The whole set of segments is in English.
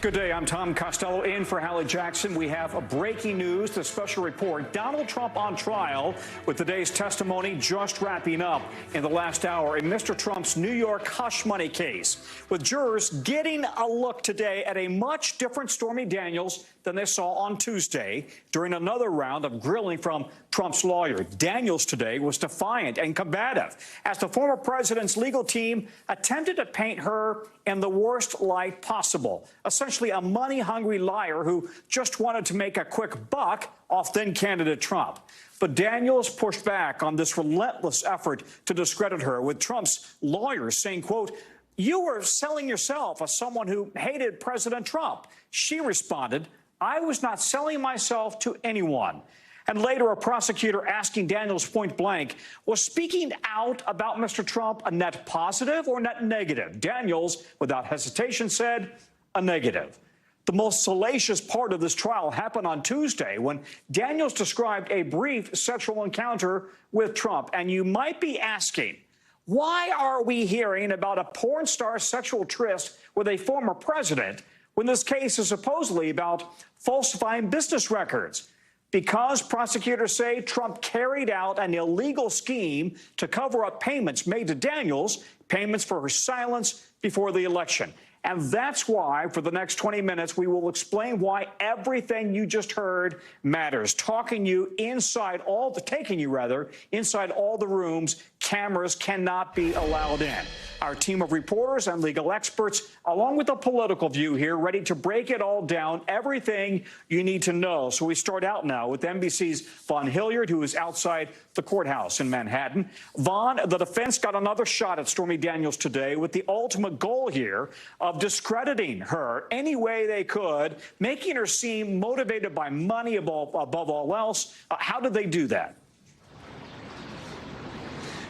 Good day. I'm Tom Costello in for Hallie Jackson. We have a breaking news, the special report. Donald Trump on trial with today's testimony just wrapping up in the last hour in Mr. Trump's New York hush money case, with jurors getting a look today at a much different Stormy Daniels than they saw on Tuesday during another round of grilling from Trump's lawyer. Daniels today was defiant and combative as the former president's legal team attempted to paint her in the worst light possible, essentially a money-hungry liar who just wanted to make a quick buck off then-candidate Trump. But Daniels pushed back on this relentless effort to discredit her, with Trump's lawyers saying, quote, "You were selling yourself as someone who hated President Trump." She responded, "I was not selling myself to anyone." And later, a prosecutor asking Daniels point blank, was speaking out about Mr. Trump a net positive or net negative? Daniels, without hesitation, said a negative. The most salacious part of this trial happened on Tuesday when Daniels described a brief sexual encounter with Trump. And you might be asking, why are we hearing about a porn star sexual tryst with a former president when this case is supposedly about falsifying business records? Because prosecutors say Trump carried out an illegal scheme to cover up payments made to Daniels, payments for her silence before the election. And that's why, for the next 20 minutes, we will explain why everything you just heard matters. Taking you inside all the rooms, cameras cannot be allowed in. Our team of reporters and legal experts, along with a political view here, ready to break it all down, everything you need to know. So we start out now with NBC's Vaughn Hilliard, who is outside the courthouse in Manhattan. Vaughn, the defense got another shot at Stormy Daniels today with the ultimate goal here of discrediting her any way they could, making her seem motivated by money above all else. How did they do that?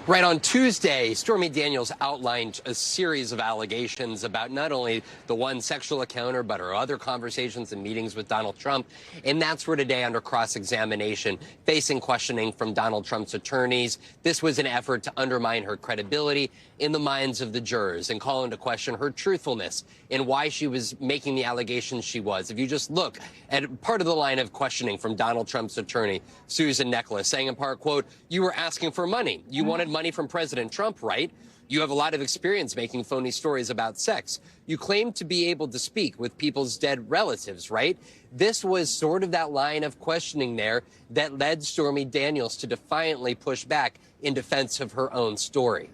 Right, on Tuesday, Stormy Daniels outlined a series of allegations about not only the one sexual encounter, but her other conversations and meetings with Donald Trump. And that's where today, under cross-examination, facing questioning from Donald Trump's attorneys, this was an effort to undermine her credibility in the minds of the jurors and call into question her truthfulness in why she was making the allegations she was. If you just look at part of the line of questioning from Donald Trump's attorney, Susan Nicholas, saying in part, quote, "You were asking for money. You wanted money from President Trump, right? You have a lot of experience making phony stories about sex. You claim to be able to speak with people's dead relatives, right?" This was sort of that line of questioning there that led Stormy Daniels to defiantly push back in defense of her own story.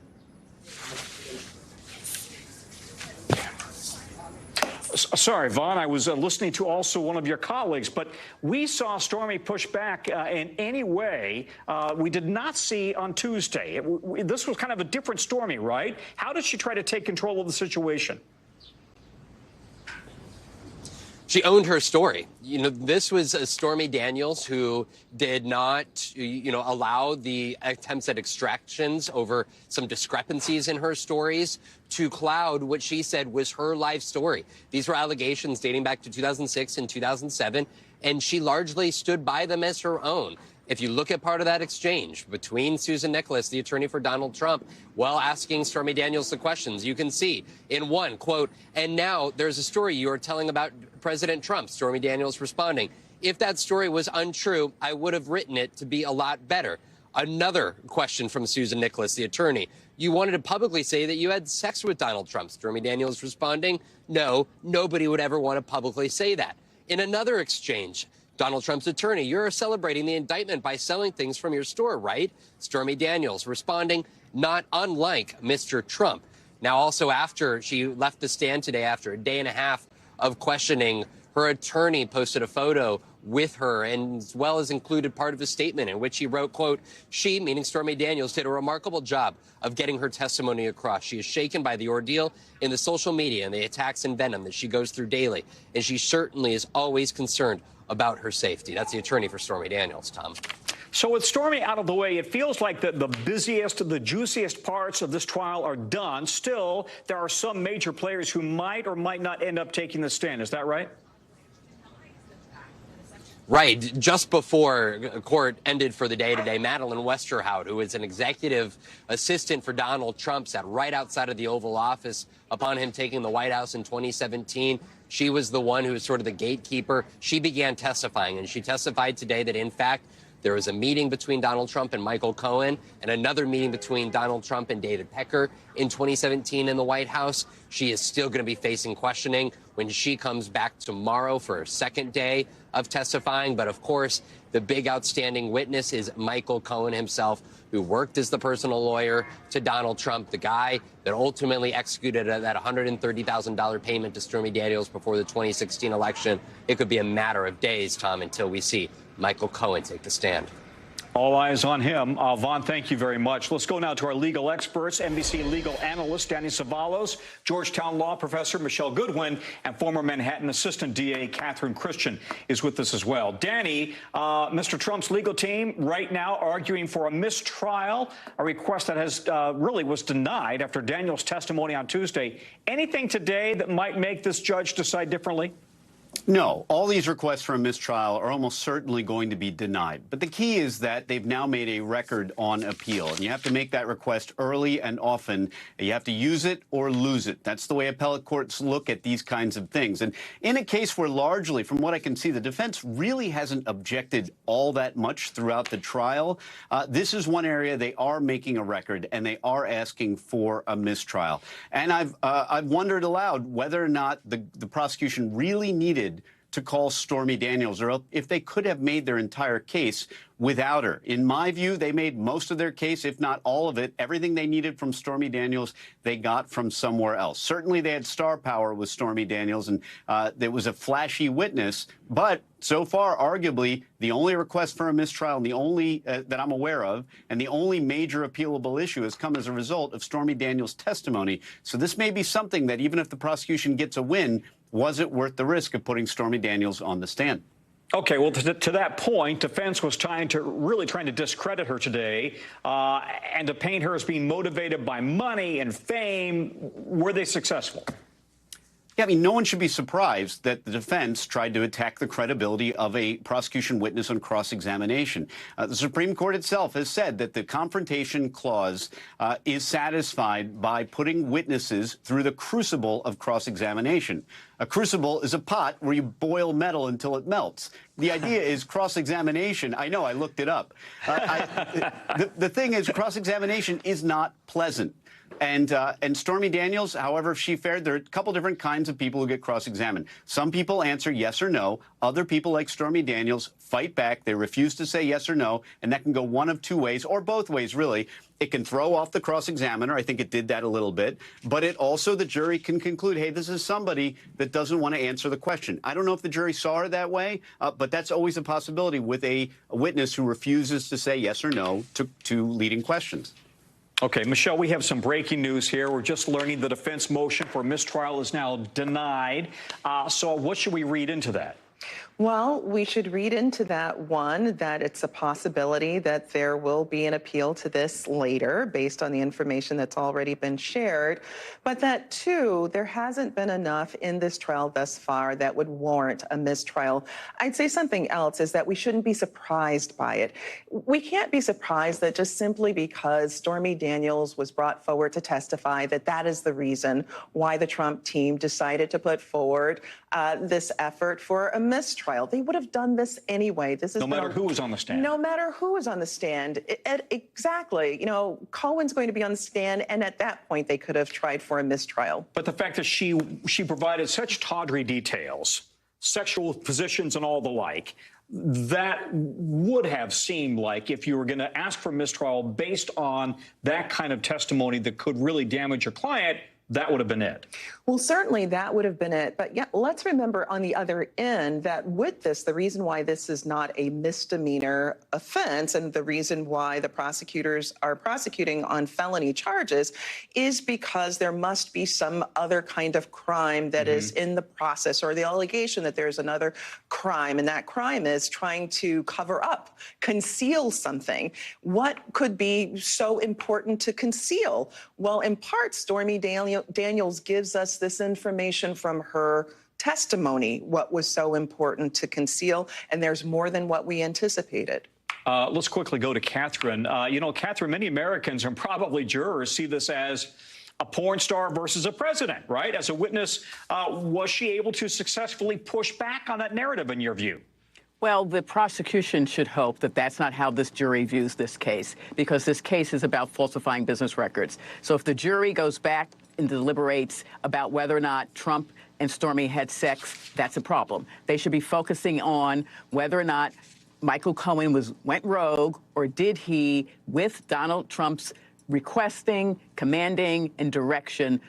Sorry, Vaughn, I was listening to also one of your colleagues, but we saw Stormy push back in any way we did not see on Tuesday. This was kind of a different Stormy, right? How did she try to take control of the situation? She owned her story. You know, this was a Stormy Daniels who did not, allow the attempts at extractions over some discrepancies in her stories to cloud what she said was her life story. These were allegations dating back to 2006 and 2007, and she largely stood by them as her own. If you look at part of that exchange between Susan Nicholas, the attorney for Donald Trump, while asking Stormy Daniels the questions, you can see in one, quote, "And now there's a story you are telling about President Trump," Stormy Daniels responding, "If that story was untrue, I would have written it to be a lot better." Another question from Susan Nicholas, the attorney, "You wanted to publicly say that you had sex with Donald Trump." Stormy Daniels responding, "No, nobody would ever want to publicly say that." In another exchange, Donald Trump's attorney, "You're celebrating the indictment by selling things from your store, right?" Stormy Daniels responding, "Not unlike Mr. Trump." Now, also after she left the stand today, after a day and a half of questioning, her attorney posted a photo with her, and as well as included part of a statement in which he wrote, quote, "She," meaning Stormy Daniels, "did a remarkable job of getting her testimony across. She is shaken by the ordeal in the social media and the attacks and venom that she goes through daily, and she certainly is always concerned about her safety." That's the attorney for Stormy Daniels, Tom. So with Stormy out of the way, it feels like the busiest, the juiciest parts of this trial are done. Still, there are some major players who might or might not end up taking the stand. Is that right? Right. Just before court ended for the day today, Madeleine Westerhout, who is an executive assistant for Donald Trump, sat right outside of the Oval Office upon him taking the White House in 2017. She was the one who was sort of the gatekeeper. She began testifying, and she testified today that, in fact, there was a meeting between Donald Trump and Michael Cohen and another meeting between Donald Trump and David Pecker in 2017 in the White House. She is still going to be facing questioning when she comes back tomorrow for her second day of testifying. But of course, the big outstanding witness is Michael Cohen himself, who worked as the personal lawyer to Donald Trump, the guy that ultimately executed that $130,000 payment to Stormy Daniels before the 2016 election. It could be a matter of days, Tom, until we see Michael Cohen take the stand. All eyes on him. Vaughn, thank you very much. Let's go now to our legal experts, NBC legal analyst Danny Savalos, Georgetown law professor Michelle Goodwin, and former Manhattan assistant DA Catherine Christian is with us as well. Danny, Mr. Trump's legal team right now arguing for a mistrial, a request that has really was denied after Daniels' testimony on Tuesday. Anything today that might make this judge decide differently? No, all these requests for a mistrial are almost certainly going to be denied. But the key is that they've now made a record on appeal. And you have to make that request early and often. You have to use it or lose it. That's the way appellate courts look at these kinds of things. And in a case where largely, from what I can see, the defense really hasn't objected all that much throughout the trial, this is one area they are making a record, and they are asking for a mistrial. And I've wondered aloud whether or not the prosecution really needed to call Stormy Daniels, or if they could have made their entire case without her. In my view, they made most of their case, if not all of it. Everything they needed from Stormy Daniels, they got from somewhere else. Certainly, they had star power with Stormy Daniels, and there was a flashy witness. But so far, arguably, the only request for a mistrial, and the only that I'm aware of, and the only major appealable issue has come as a result of Stormy Daniels' testimony. So this may be something that, even if the prosecution gets a win, was it worth the risk of putting Stormy Daniels on the stand? Okay, well, to that point, defense was trying to discredit her today and to paint her as being motivated by money and fame. Were they successful? Yeah, I mean, no one should be surprised that the defense tried to attack the credibility of a prosecution witness on cross-examination. The Supreme Court itself has said that the confrontation clause is satisfied by putting witnesses through the crucible of cross-examination. A crucible is a pot where you boil metal until it melts. The idea is cross-examination. I know, I looked it up. The thing is, cross-examination is not pleasant. And Stormy Daniels, however she fared, there are a couple different kinds of people who get cross-examined. Some people answer yes or no. Other people, like Stormy Daniels, fight back. They refuse to say yes or no, and that can go one of two ways, or both ways, really. It can throw off the cross-examiner. I think it did that a little bit. But it also, the jury can conclude, hey, this is somebody that doesn't want to answer the question. I don't know if the jury saw her that way, but that's always a possibility with a witness who refuses to say yes or no to leading questions. Okay, Michelle, we have some breaking news here. We're just learning the defense motion for mistrial is now denied. So what should we read into that? Well, we should read into that, one, that it's a possibility that there will be an appeal to this later based on the information that's already been shared, but that, two, there hasn't been enough in this trial thus far that would warrant a mistrial. I'd say something else is that we shouldn't be surprised by it. We can't be surprised that just simply because Stormy Daniels was brought forward to testify that that is the reason why the Trump team decided to put forward this effort for a mistrial. They would have done this anyway. This is no matter who was on the stand. No matter who was on the stand. Exactly. You know, Cohen's going to be on the stand, and at that point, they could have tried for a mistrial. But the fact that she provided such tawdry details, sexual positions and all the like, that would have seemed like if you were going to ask for mistrial based on that kind of testimony that could really damage your client, that would have been it. Well, certainly that would have been it. But yeah, let's remember on the other end that with this, the reason why this is not a misdemeanor offense and the reason why the prosecutors are prosecuting on felony charges is because there must be some other kind of crime that is in the process, or the allegation that there's another crime. And that crime is trying to cover up, conceal something. What could be so important to conceal? Well, in part, Stormy Daniels gives us this information from her testimony what was so important to conceal, and there's more than what we anticipated. Let's quickly go to Catherine. Catherine, many Americans and probably jurors see this as a porn star versus a president, right? As a witness, was she able to successfully push back on that narrative in your view? Well, the prosecution should hope that that's not how this jury views this case, because this case is about falsifying business records. So if the jury goes back and deliberates about whether or not Trump and Stormy had sex, that's a problem. They should be focusing on whether or not Michael Cohen went rogue, or did he, with Donald Trump's requesting, commanding, and direction,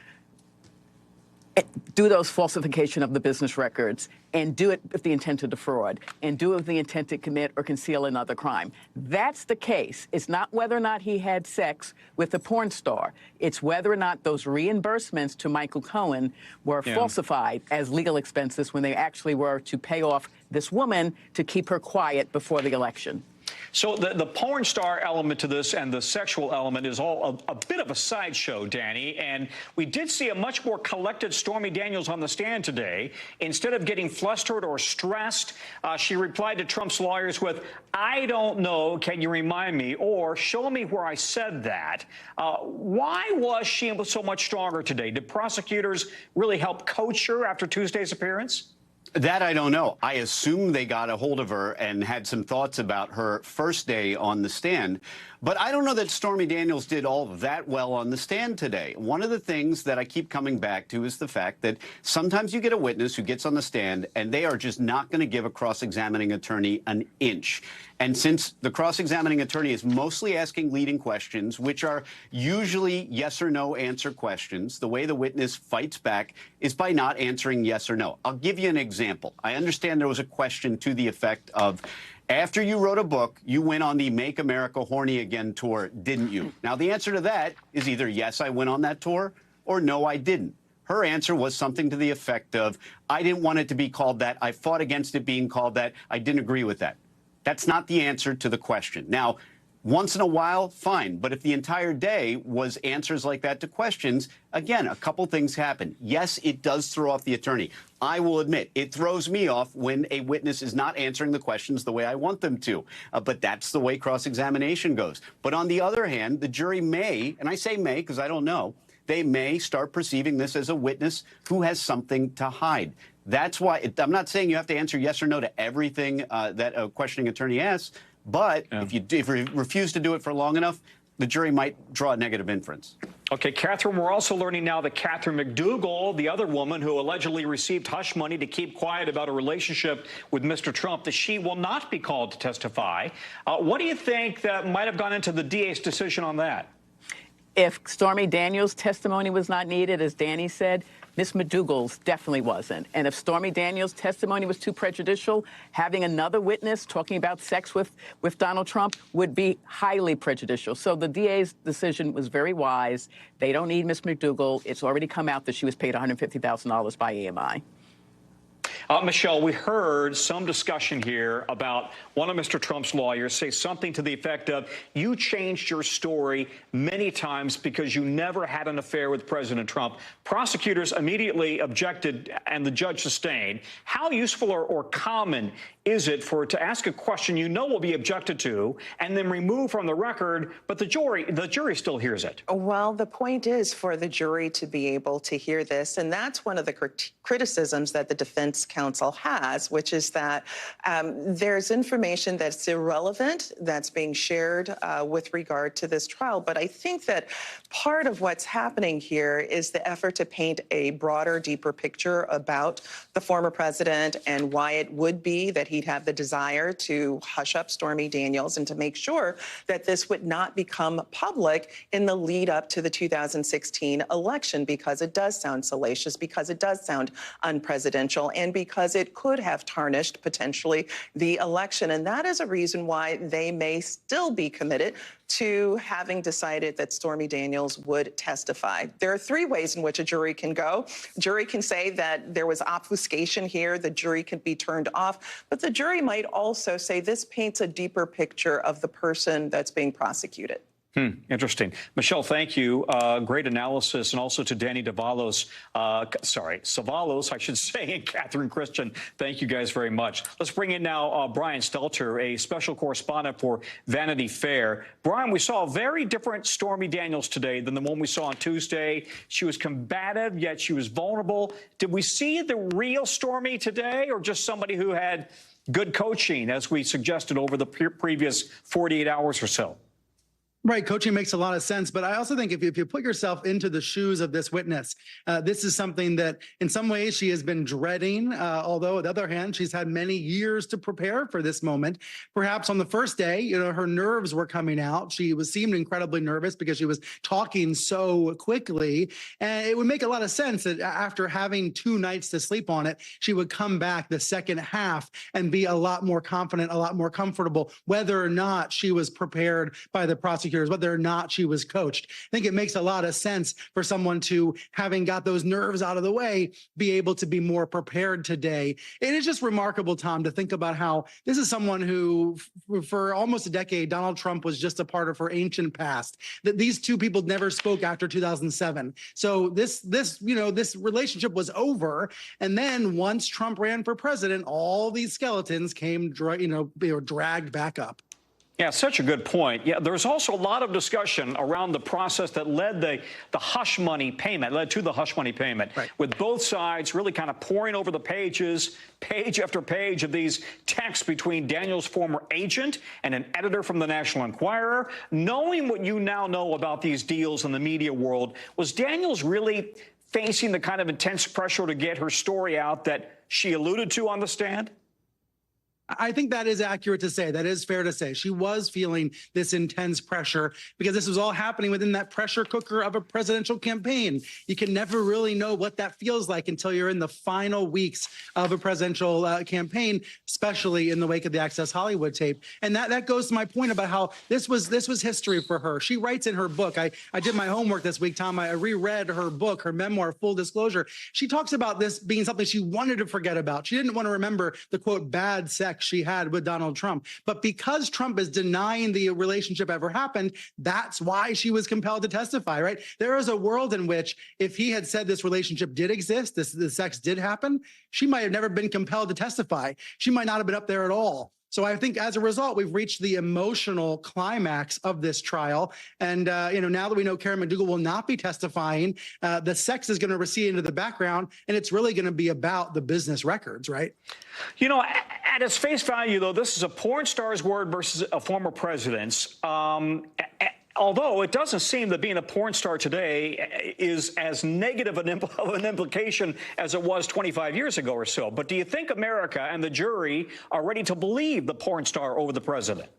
do those falsification of the business records, and do it with the intent to defraud, and do it with the intent to commit or conceal another crime. That's the case. It's not whether or not he had sex with a porn star. It's whether or not those reimbursements to Michael Cohen were falsified as legal expenses when they actually were to pay off this woman to keep her quiet before the election. So the porn star element to this and the sexual element is all a bit of a sideshow, Danny. And we did see a much more collected Stormy Daniels on the stand today. Instead of getting flustered or stressed, she replied to Trump's lawyers with, "I don't know, can you remind me?" or "Show me where I said that." Why was she so much stronger today? Did prosecutors really help coach her after Tuesday's appearance? That I don't know. I assume they got a hold of her and had some thoughts about her first day on the stand. But I don't know that Stormy Daniels did all that well on the stand today. One of the things that I keep coming back to is the fact that sometimes you get a witness who gets on the stand and they are just not going to give a cross-examining attorney an inch. And since the cross-examining attorney is mostly asking leading questions, which are usually yes or no answer questions, the way the witness fights back is by not answering yes or no. I'll give you an example. I understand there was a question to the effect of, after you wrote a book, you went on the Make America Horny Again tour, didn't you? Now, the answer to that is either yes, I went on that tour, or no, I didn't. Her answer was something to the effect of, I didn't want it to be called that. I fought against it being called that. I didn't agree with that. That's not the answer to the question. Now, once in a while, fine. But if the entire day was answers like that to questions, again, a couple things happen. Yes, it does throw off the attorney. I will admit, it throws me off when a witness is not answering the questions the way I want them to. But that's the way cross-examination goes. But on the other hand, the jury may, and I say may because I don't know, they may start perceiving this as a witness who has something to hide. That's why I'm not saying you have to answer yes or no to everything that a questioning attorney asks. But if you refuse to do it for long enough, the jury might draw a negative inference. Okay, Catherine, we're also learning now that Catherine McDougal, the other woman who allegedly received hush money to keep quiet about a relationship with Mr. Trump, that she will not be called to testify. What do you think that might have gone into the DA's decision on that? If Stormy Daniels' testimony was not needed, as Danny said, Ms. McDougal's definitely wasn't. And if Stormy Daniels' testimony was too prejudicial, having another witness talking about sex with Donald Trump would be highly prejudicial. So the DA's decision was very wise. They don't need Ms. McDougal. It's already come out that she was paid $150,000 by EMI. Michelle, we heard some discussion here about one of Mr. Trump's lawyers say something to the effect of, you changed your story many times because you never had an affair with President Trump. Prosecutors immediately objected and the judge sustained. How useful or common is it to ask a question you know will be objected to and then remove from the record, but the jury still hears it? Well, the point is for the jury to be able to hear this, and that's one of the criticisms that the defense counsel has, which is that there's information that's irrelevant that's being shared with regard to this trial. But I think that part of what's happening here is the effort to paint a broader, deeper picture about the former president and why it would be that he'd have the desire to hush up Stormy Daniels and to make sure that this would not become public in the lead up to the 2016 election, because it does sound salacious, because it does sound unpresidential, and because it could have tarnished potentially the election. And that is a reason why they may still be committed to having decided that Stormy Daniels would testify. There are three ways in which a jury can go. A jury can say that there was obfuscation here. The jury can be turned off. But the jury might also say this paints a deeper picture of the person that's being prosecuted. Interesting. Michelle, thank you. Great analysis. And also to Danny Savalos, I should say, and Catherine Christian. Thank you guys very much. Let's bring in now Brian Stelter, a special correspondent for Vanity Fair. Brian, we saw a very different Stormy Daniels today than the one we saw on Tuesday. She was combative, yet she was vulnerable. Did we see the real Stormy today, or just somebody who had good coaching, as we suggested over the previous 48 hours or so? Right. Coaching makes a lot of sense. But I also think if you put yourself into the shoes of this witness, this is something that in some ways she has been dreading, although on the other hand, she's had many years to prepare for this moment. Perhaps on the first day, her nerves were coming out. She seemed incredibly nervous because she was talking so quickly. And it would make a lot of sense that after having 2 nights to sleep on it, she would come back the second half and be a lot more confident, a lot more comfortable, whether or not she was prepared by the prosecutor, whether or not she was coached. I think it makes a lot of sense for someone to, having got those nerves out of the way, be able to be more prepared today. It is just remarkable, Tom, to think about how this is someone who, for almost a decade, Donald Trump was just a part of her ancient past, that these two people never spoke after 2007. So this relationship was over. And then once Trump ran for president, all these skeletons came, dragged back up. Yeah, such a good point. Yeah, there's also a lot of discussion around the process that led to the hush money payment, right, with both sides really kind of pouring over the pages, page after page of these texts between Daniels' former agent and an editor from the National Enquirer. Knowing what you now know about these deals in the media world, was Daniels really facing the kind of intense pressure to get her story out that she alluded to on the stand? I think that is accurate to say. That is fair to say. She was feeling this intense pressure because this was all happening within that pressure cooker of a presidential campaign. You can never really know what that feels like until you're in the final weeks of a presidential campaign, especially in the wake of the Access Hollywood tape. And that goes to my point about how this was history for her. She writes in her book. I did my homework this week, Tom. I reread her book, her memoir, Full Disclosure. She talks about this being something she wanted to forget about. She didn't want to remember the, quote, bad sex she had with Donald Trump. But because Trump is denying the relationship ever happened, that's why she was compelled to testify, right? There is a world in which if he had said this relationship did exist, the sex did happen, she might have never been compelled to testify. She might not have been up there at all. So I think as a result, we've reached the emotional climax of this trial. And, now that we know Karen McDougal will not be testifying, the sex is going to recede into the background, and it's really going to be about the business records, right? At its face value, though, this is a porn star's word versus a former president's. Although it doesn't seem that being a porn star today is as negative of an implication as it was 25 years ago or so. But do you think America and the jury are ready to believe the porn star over the president?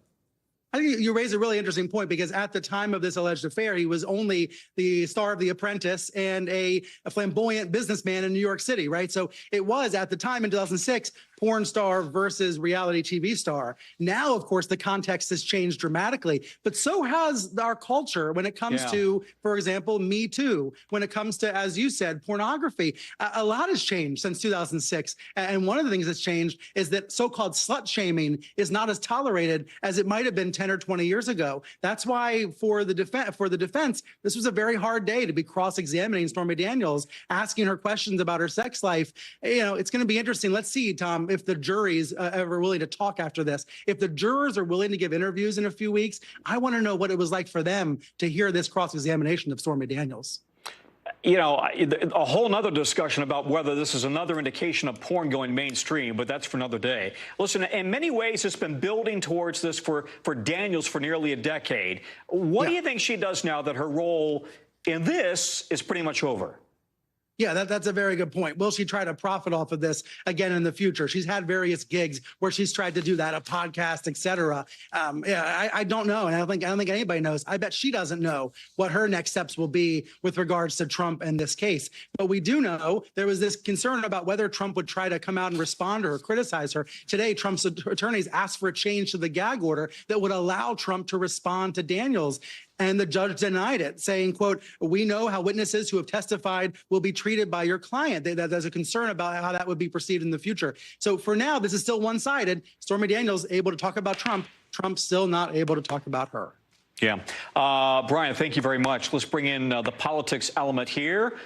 I think you raise a really interesting point, because at the time of this alleged affair, he was only the star of The Apprentice and a flamboyant businessman in New York City, right? So it was, at the time in 2006, porn star versus reality TV star. Now, of course, the context has changed dramatically, but so has our culture when it comes to, for example, Me Too, when it comes to, as you said, pornography. A lot has changed since 2006. And one of the things that's changed is that so-called slut shaming is not as tolerated as it might have been 10 or 20 years ago. That's why for the defense, this was a very hard day to be cross-examining Stormy Daniels, asking her questions about her sex life. It's going to be interesting. Let's see, Tom, if the jury's ever willing to talk after this. If the jurors are willing to give interviews in a few weeks, I want to know what it was like for them to hear this cross-examination of Stormy Daniels. A whole nother discussion about whether this is another indication of porn going mainstream, but that's for another day. Listen, in many ways, it's been building towards this for Daniels for nearly a decade. What do you think she does now that her role in this is pretty much over? Yeah, that's a very good point. Will she try to profit off of this again in the future? She's had various gigs where she's tried to do that, a podcast, et cetera. I don't know. And I don't think anybody knows. I bet she doesn't know what her next steps will be with regards to Trump and this case. But we do know there was this concern about whether Trump would try to come out and respond to her, criticize her. Today, Trump's attorneys asked for a change to the gag order that would allow Trump to respond to Daniels. And the judge denied it, saying, quote, "We know how witnesses who have testified will be treated by your client." There's a concern about how that would be perceived in the future. So for now, this is still one-sided. Stormy Daniels able to talk about Trump. Trump's still not able to talk about her. Yeah. Brian, thank you very much. Let's bring in the politics element here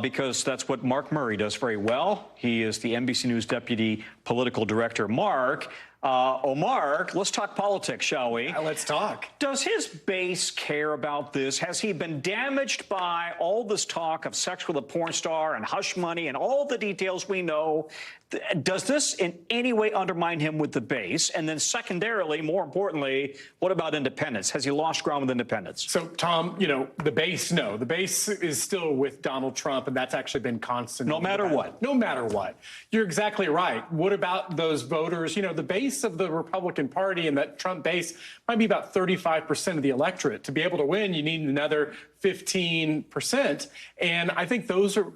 because that's what Mark Murray does very well. He is the NBC News Deputy Political Director. Mark, Mark, let's talk politics, shall we? Let's talk. Does his base care about this? Has he been damaged by all this talk of sex with a porn star and hush money and all the details we know? Does this in any way undermine him with the base? And then secondarily, more importantly, what about independence? Has he lost ground with independence? So, Tom, you know, the base, no. The base is still with Donald Trump, and that's actually been constant. No matter what. No matter what. You're exactly right. What about those voters? You know, the base of the Republican Party and that Trump base might be about 35% of the electorate. To be able to win, you need another 15%. And I think those are,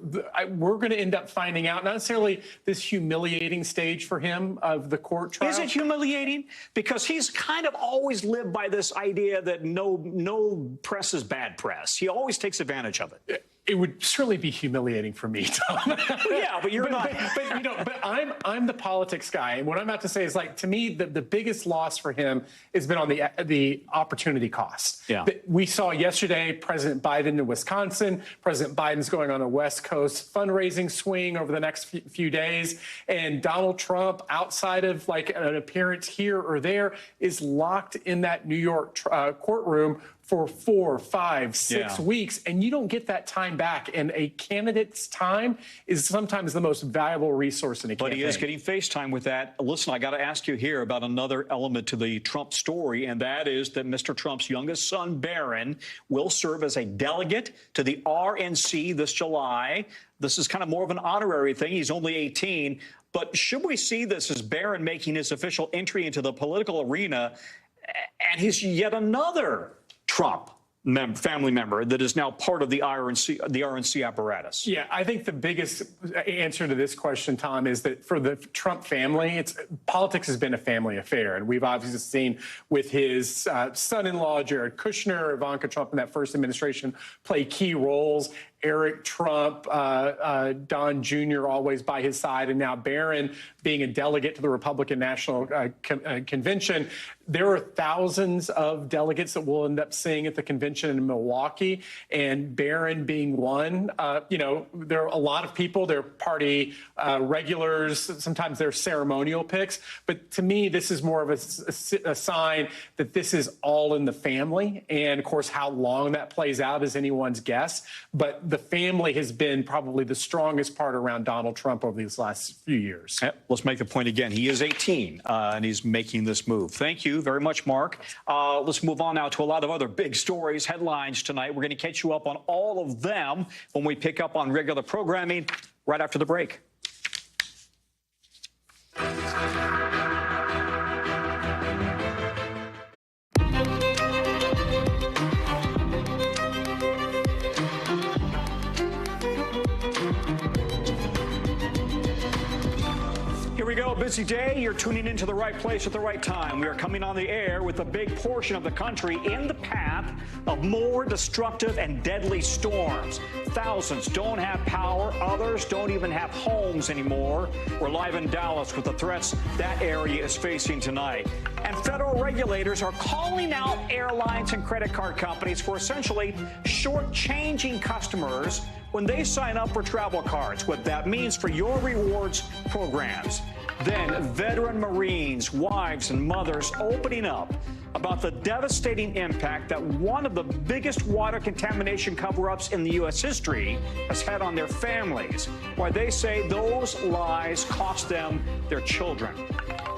we're going to end up finding out, not necessarily this humiliating stage for him of the court trial. Is it humiliating? Because he's kind of always lived by this idea that no press is bad press. He always takes advantage of it. It would certainly be humiliating for me, Tom. Yeah, but you're not. But you know, but I'm the politics guy, and what I'm about to say is, like, to me, the biggest loss for him has been on the opportunity cost. Yeah. We saw yesterday President Biden in Wisconsin. President Biden's going on a West Coast fundraising swing over the next few days, and Donald Trump, outside of like an appearance here or there, is locked in that New York courtroom for 4, 5, 6 weeks, and you don't get that time back. And a candidate's time is sometimes the most valuable resource in a campaign. But he is getting FaceTime with that. Listen, I got to ask you here about another element to the Trump story, and that is that Mr. Trump's youngest son, Barron, will serve as a delegate to the RNC this July. This is kind of more of an honorary thing. He's only 18. But should we see this as Barron making his official entry into the political arena, and he's yet another Trump family member that is now part of the RNC apparatus? Yeah, I think the biggest answer to this question, Tom, is that for the Trump family, politics has been a family affair. And we've obviously seen with his son-in-law, Jared Kushner, Ivanka Trump in that first administration play key roles. Eric Trump, Don Jr. always by his side, and now Barron being a delegate to the Republican National Convention. There are thousands of delegates that we'll end up seeing at the convention in Milwaukee, and Barron being one. You know, there are a lot of people, they're party regulars, sometimes they're ceremonial picks, but to me, this is more of a sign that this is all in the family, and of course, how long that plays out is anyone's guess, but the family has been probably the strongest part around Donald Trump over these last few years. Let's make the point again. He is 18, and he's making this move. Thank you very much, Mark. Let's move on now to a lot of other big stories, headlines tonight. We're going to catch you up on all of them when we pick up on regular programming right after the break. Here we go, busy day. You're tuning into the right place at the right time. We are coming on the air with a big portion of the country in the path of more destructive and deadly storms. Thousands don't have power. Others don't even have homes anymore. We're live in Dallas with the threats that area is facing tonight. And federal regulators are calling out airlines and credit card companies for essentially shortchanging customers when they sign up for travel cards, what that means for your rewards programs. Then veteran Marines, wives and mothers opening up about the devastating impact that one of the biggest water contamination cover-ups in the U.S. history has had on their families, why they say those lies cost them their children.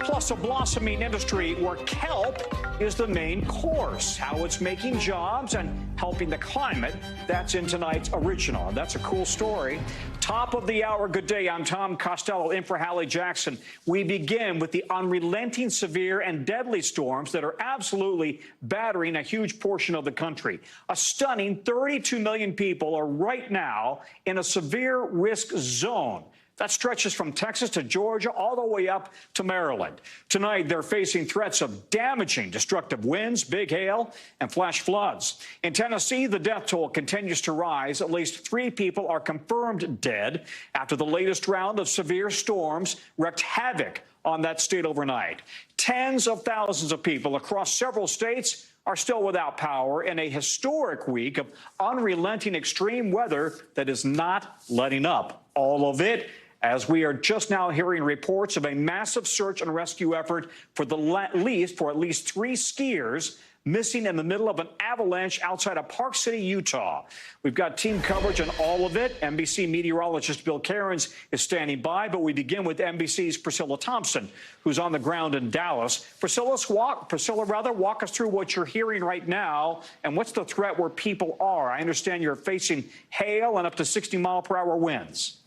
Plus, a blossoming industry where kelp is the main course, how it's making jobs and helping the climate. That's in tonight's original. That's a cool story. Top of the hour, good day. I'm Tom Costello, in for Hallie Jackson. We begin with the unrelenting, severe, and deadly storms that are absolutely battering a huge portion of the country. A stunning 32 million people are right now in a severe risk zone. That stretches from Texas to Georgia all the way up to Maryland. Tonight, they're facing threats of damaging, destructive winds, big hail, and flash floods. In Tennessee, the death toll continues to rise. At least 3 people are confirmed dead after the latest round of severe storms wreaked havoc on that state overnight. Tens of thousands of people across several states are still without power in a historic week of unrelenting extreme weather that is not letting up. All of it as we are just now hearing reports of a massive search and rescue effort for at least 3 skiers missing in the middle of an avalanche outside of Park City, Utah. We've got team coverage on all of it. NBC meteorologist Bill Cairns is standing by, but we begin with NBC's Priscilla Thompson, who's on the ground in Dallas. Priscilla, walk us through what you're hearing right now and what's the threat where people are. I understand you're facing hail and up to 60-mile-per-hour winds.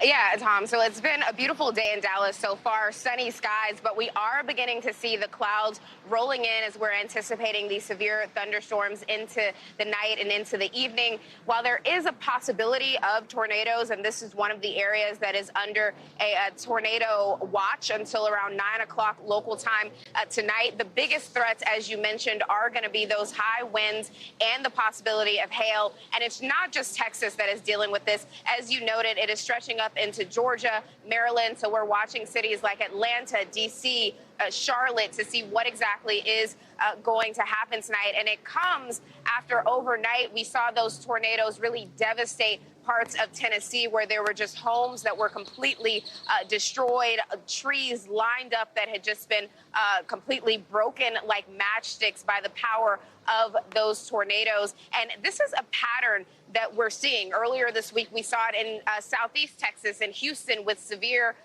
Yeah, Tom. So it's been a beautiful day in Dallas so far, sunny skies, but we are beginning to see the clouds rolling in as we're anticipating these severe thunderstorms into the night and into the evening. While there is a possibility of tornadoes, and this is one of the areas that is under a tornado watch until around 9 o'clock local time tonight, the biggest threats, as you mentioned, are going to be those high winds and the possibility of hail. And it's not just Texas that is dealing with this. As you noted, it is stretching up into Georgia, Maryland. So we're watching cities like Atlanta, D.C., Charlotte to see what exactly is going to happen tonight. And it comes after overnight we saw those tornadoes really devastate parts of Tennessee where there were just homes that were completely destroyed, trees lined up that had just been completely broken like matchsticks by the power of those tornadoes. And this is a pattern that we're seeing. Earlier this week, we saw it in southeast Texas and Houston with severe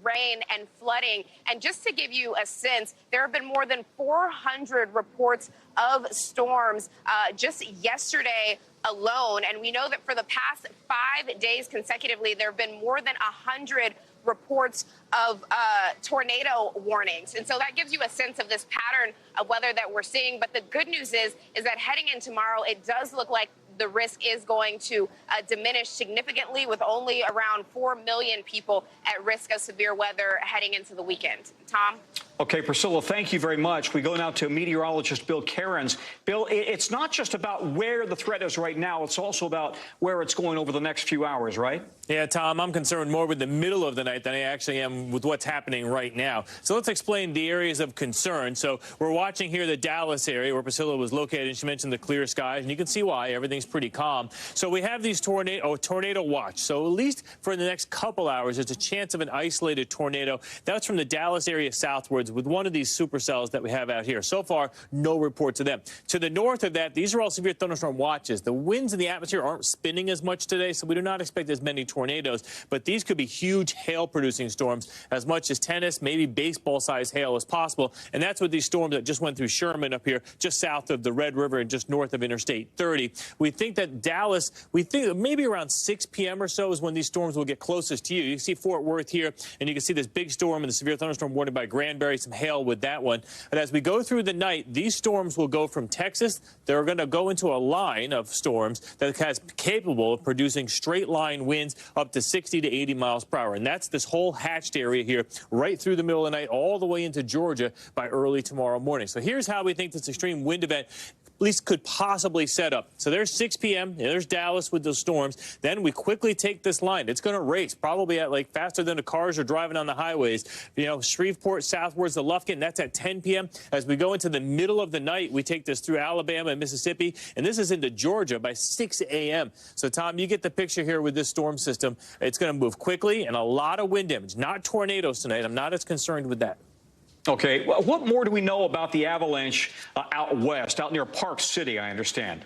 rain and flooding. And just to give you a sense, there have been more than 400 reports of storms just yesterday alone. And we know that for the past 5 days consecutively, there have been more than 100 reports of tornado warnings. And so that gives you a sense of this pattern of weather that we're seeing. But the good news is that heading in tomorrow, it does look like the risk is going to diminish significantly, with only around 4 million people at risk of severe weather heading into the weekend. Tom? Okay, Priscilla, thank you very much. We go now to meteorologist Bill Cairns. Bill, it's not just about where the threat is right now. It's also about where it's going over the next few hours, right? Yeah, Tom, I'm concerned more with the middle of the night than I actually am with what's happening right now. So let's explain the areas of concern. So we're watching here the Dallas area where Priscilla was located, and she mentioned the clear skies, and you can see why. Everything's pretty calm. So we have these tornado watch. So at least for the next couple hours, there's a chance of an isolated tornado. That's from the Dallas area southwards with one of these supercells that we have out here. So far, no reports of them. To the north of that, these are all severe thunderstorm watches. The winds in the atmosphere aren't spinning as much today, so we do not expect as many tornadoes. But these could be huge hail-producing storms, as much as tennis, maybe baseball-sized hail is possible. And that's what these storms that just went through Sherman up here, just south of the Red River and just north of Interstate 30. We think that Dallas, we think maybe around 6 p.m. or so is when these storms will get closest to you. You see Fort Worth here, and you can see this big storm and the severe thunderstorm warning by Granbury, some hail with that one. But as we go through the night, these storms will go from Texas. They're going to go into a line of storms that is capable of producing straight-line winds up to 60 to 80 miles per hour. And that's this whole hatched area here, right through the middle of the night, all the way into Georgia by early tomorrow morning. So here's how we think this extreme wind event at least could possibly set up. So there's 6 p.m. There's Dallas with those storms. Then we quickly take this line. It's going to race probably at like faster than the cars are driving on the highways. You know, Shreveport southwards to Lufkin, that's at 10 p.m. As we go into the middle of the night, we take this through Alabama and Mississippi, and this is into Georgia by 6 a.m. So, Tom, you get the picture here with this storm system. It's going to move quickly and a lot of wind damage. Not tornadoes tonight. I'm not as concerned with that. Okay, well, what more do we know about the avalanche out west, out near Park City, I understand?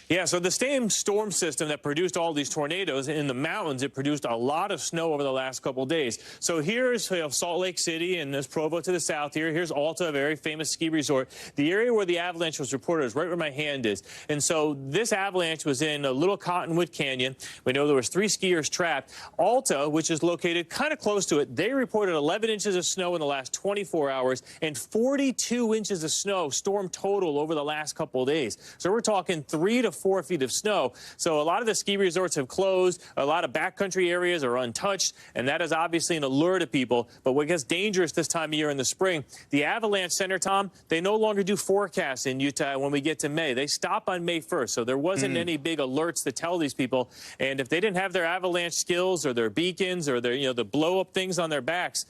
Yeah, so the same storm system that produced all these tornadoes in the mountains, it produced a lot of snow over the last couple of days. So here's Salt Lake City, and there's Provo to the south here. Here's Alta, a very famous ski resort. The area where the avalanche was reported is right where my hand is. And so this avalanche was in a little Cottonwood Canyon. We know there was 3 skiers trapped. Alta, which is located kind of close to it, they reported 11 inches of snow in the last 24 hours and 42 inches of snow, storm total, over the last couple of days. So we're talking 3 to 4 feet of snow. So a lot of the ski resorts have closed. A lot of backcountry areas are untouched, and that is obviously an allure to people. But what gets dangerous this time of year in the spring, the Avalanche Center, Tom, they no longer do forecasts in Utah when we get to May. They stop on May 1st, so there wasn't any big alerts to tell these people. And if they didn't have their avalanche skills or their beacons or their, the blow-up things on their backs,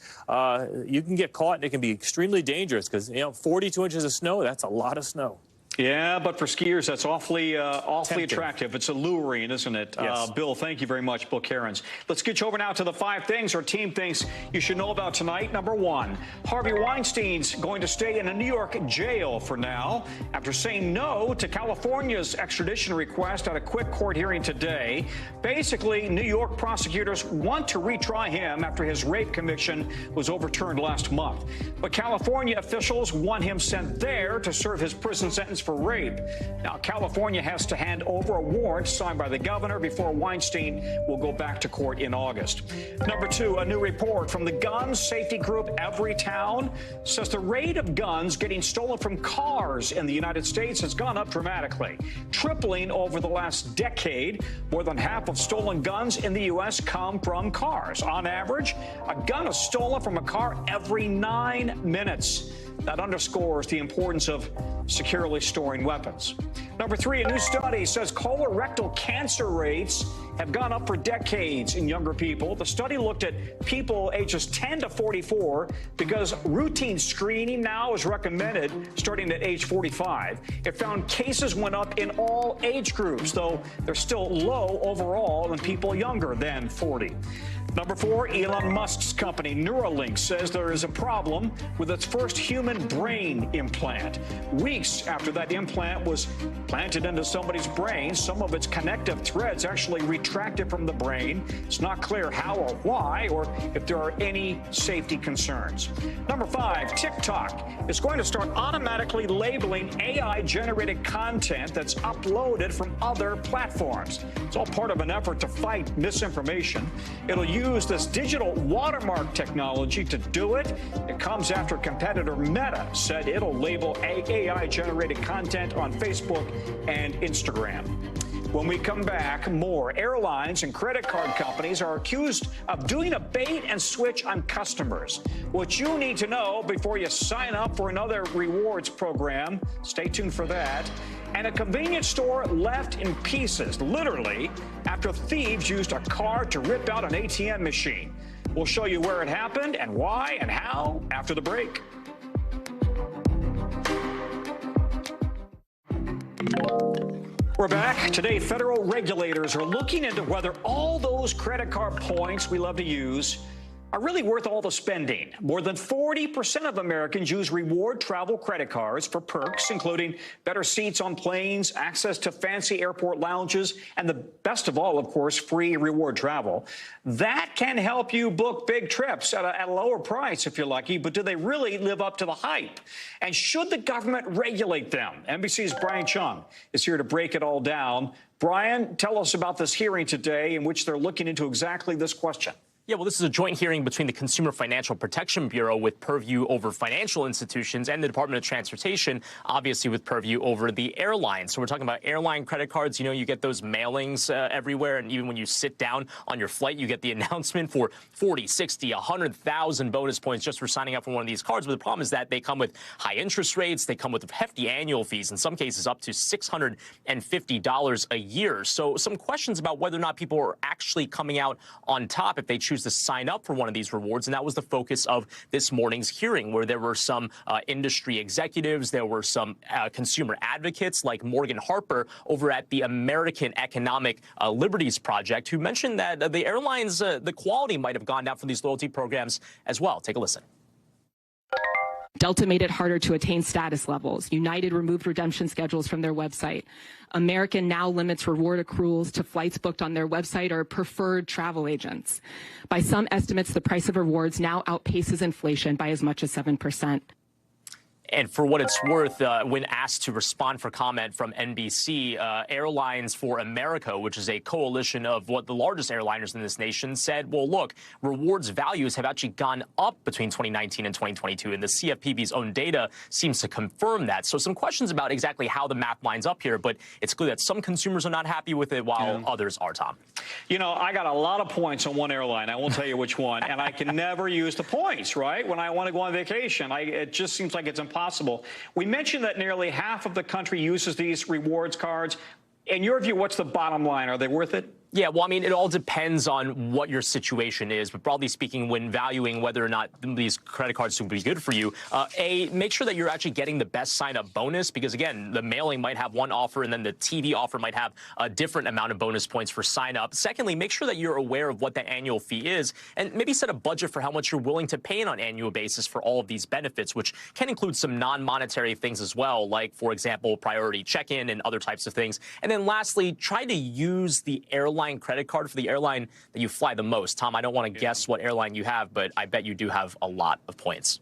you can get caught, and it can be extremely dangerous because, 42 inches of snow, that's a lot of snow. Yeah, but for skiers, that's awfully attractive. It's alluring, isn't it? Yes. Bill, thank you very much, Bill Cairns. Let's get you over now to the 5 things our team thinks you should know about tonight. Number 1, Harvey Weinstein's going to stay in a New York jail for now after saying no to California's extradition request at a quick court hearing today. Basically, New York prosecutors want to retry him after his rape conviction was overturned last month. But California officials want him sent there to serve his prison sentence for rape. Now, California has to hand over a warrant signed by the governor before Weinstein will go back to court in August. Number 2, a new report from the gun safety group Everytown says the rate of guns getting stolen from cars in the United States has gone up dramatically, tripling over the last decade. More than half of stolen guns in the U.S. come from cars. On average, a gun is stolen from a car every 9 minutes. That underscores the importance of securely storing weapons. Number 3, a new study says colorectal cancer rates have gone up for decades in younger people. The study looked at people ages 10 to 44 because routine screening now is recommended starting at age 45. It found cases went up in all age groups, though they're still low overall in people younger than 40. Number 4, Elon Musk's company Neuralink says there is a problem with its first human brain implant. Weeks after that implant was planted into somebody's brain, some of its connective threads actually retracted from the brain. It's not clear how or why, or if there are any safety concerns. Number 5, TikTok is going to start automatically labeling AI-generated content that's uploaded from other platforms. It's all part of an effort to fight misinformation. It'll use this digital watermark technology to do it. It comes after competitor Meta said it'll label AI-generated content on Facebook and Instagram. When we come back, more airlines and credit card companies are accused of doing a bait and switch on customers. What you need to know before you sign up for another rewards program. Stay tuned for that. And a convenience store left in pieces, literally, after thieves used a car to rip out an ATM machine. We'll show you where it happened and why and how after the break. We're back. Today, federal regulators are looking into whether all those credit card points we love to use are really worth all the spending. More than 40% of Americans use reward travel credit cards for perks, including better seats on planes, access to fancy airport lounges, and the best of all, of course, free reward travel. That can help you book big trips at a lower price if you're lucky, but do they really live up to the hype? And should the government regulate them? NBC's Brian Chung is here to break it all down. Brian, tell us about this hearing today in which they're looking into exactly this question. Yeah, well, this is a joint hearing between the Consumer Financial Protection Bureau with purview over financial institutions and the Department of Transportation, obviously with purview over the airlines. So we're talking about airline credit cards. You know, you get those mailings everywhere. And even when you sit down on your flight, you get the announcement for 40, 60, 100,000 bonus points just for signing up for one of these cards. But the problem is that they come with high interest rates. They come with hefty annual fees, in some cases up to $650 a year. So some questions about whether or not people are actually coming out on top if they choose to sign up for one of these rewards. And that was the focus of this morning's hearing, where there were some industry executives, there were some consumer advocates like Morgan Harper over at the American Economic Liberties Project, who mentioned that the airlines, the quality might have gone down for these loyalty programs as well. Take a listen. Delta made it harder to attain status levels. United removed redemption schedules from their website. American now limits reward accruals to flights booked on their website or preferred travel agents. By some estimates, the price of rewards now outpaces inflation by as much as 7%. And for what it's worth, when asked to respond for comment from NBC, Airlines for America, which is a coalition of what the largest airliners in this nation, said, well, look, rewards values have actually gone up between 2019 and 2022, and the CFPB's own data seems to confirm that. So some questions about exactly how the math lines up here, but it's clear that some consumers are not happy with it while others are, Tom. You know, I got a lot of points on one airline. I won't tell you which one, and I can never use the points, right, when I want to go on vacation. It just seems like it's impossible. We mentioned that nearly half of the country uses these rewards cards. In your view, what's the bottom line? Are they worth it? Yeah, well, I mean, it all depends on what your situation is. But broadly speaking, when valuing whether or not these credit cards would be good for you, make sure that you're actually getting the best sign-up bonus, because, again, the mailing might have one offer and then the TV offer might have a different amount of bonus points for sign-up. Secondly, make sure that you're aware of what that annual fee is and maybe set a budget for how much you're willing to pay on an annual basis for all of these benefits, which can include some non-monetary things as well, like, for example, priority check-in and other types of things. And then lastly, try to use the airline credit card for the airline that you fly the most. Tom, I don't want to guess what airline you have, but I bet you do have a lot of points.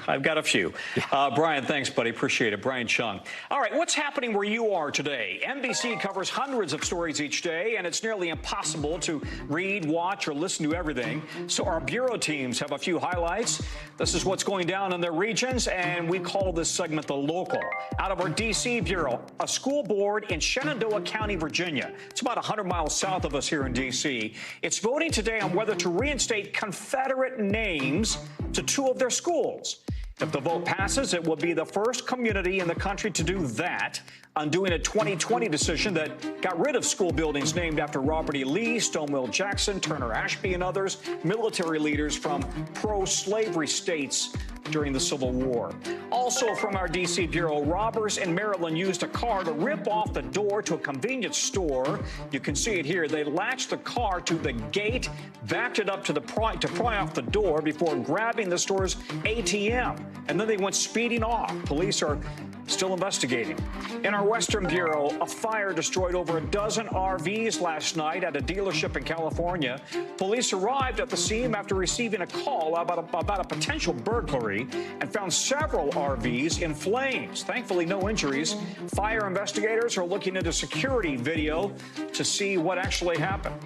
I've got a few. Brian, thanks, buddy. Appreciate it. Brian Chung. All right, what's happening where you are today? NBC covers hundreds of stories each day, and it's nearly impossible to read, watch, or listen to everything. So our bureau teams have a few highlights. This is what's going down in their regions, and we call this segment The Local. Out of our D.C. bureau, a school board in Shenandoah County, Virginia. It's about 100 miles south of us here in D.C. It's voting today on whether to reinstate Confederate names to two of their schools. If the vote passes, it will be the first community in the country to do that, undoing a 2020 decision that got rid of school buildings named after Robert E. Lee, Stonewall Jackson, Turner Ashby, and others, military leaders from pro-slavery states during the Civil War. Also from our D.C. bureau, robbers in Maryland used a car to rip off the door to a convenience store. You can see it here. They latched the car to the gate, backed it up to pry off the door before grabbing the store's ATM, and then they went speeding off. Police are still investigating. In our Western Bureau, a fire destroyed over a dozen RVs last night at a dealership in California. Police arrived at the scene after receiving a call about a potential burglary and found several RVs in flames. Thankfully, no injuries. Fire investigators are looking into security video to see what actually happened.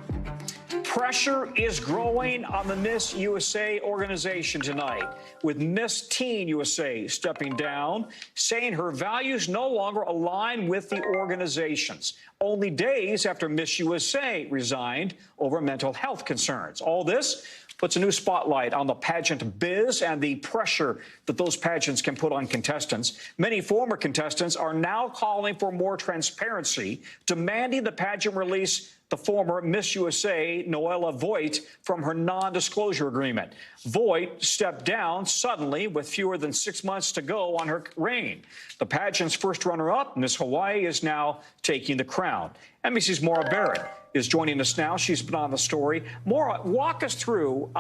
Pressure is growing on the Miss USA organization tonight, with Miss Teen USA stepping down, saying her values no longer align with the organization's. Only days after Miss USA resigned over mental health concerns. All this puts a new spotlight on the pageant biz and the pressure that those pageants can put on contestants. Many former contestants are now calling for more transparency, demanding the pageant release the former Miss USA, Noella Voigt, from her non-disclosure agreement. Voigt stepped down suddenly with fewer than 6 months to go on her reign. The pageant's first runner-up, Miss Hawaii, is now taking the crown. NBC's Maura Barrett is joining us now. She's been on the story. Maura, walk us through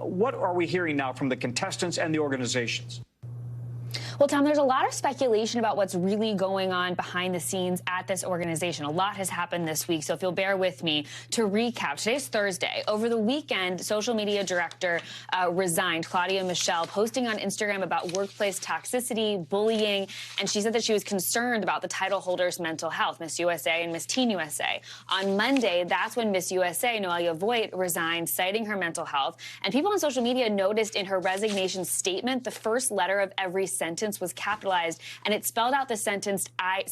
what are we hearing now from the contestants and the organizations? Well, Tom, there's a lot of speculation about what's really going on behind the scenes at this organization. A lot has happened this week, so if you'll bear with me to recap. Today's Thursday. Over the weekend, social media director resigned, Claudia Michelle, posting on Instagram about workplace toxicity, bullying, and she said that she was concerned about the title holders' mental health, Miss USA and Miss Teen USA. On Monday, that's when Miss USA, Noella Voigt, resigned, citing her mental health. And people on social media noticed in her resignation statement, the first letter of every sentence was capitalized, and it spelled out the sentence, I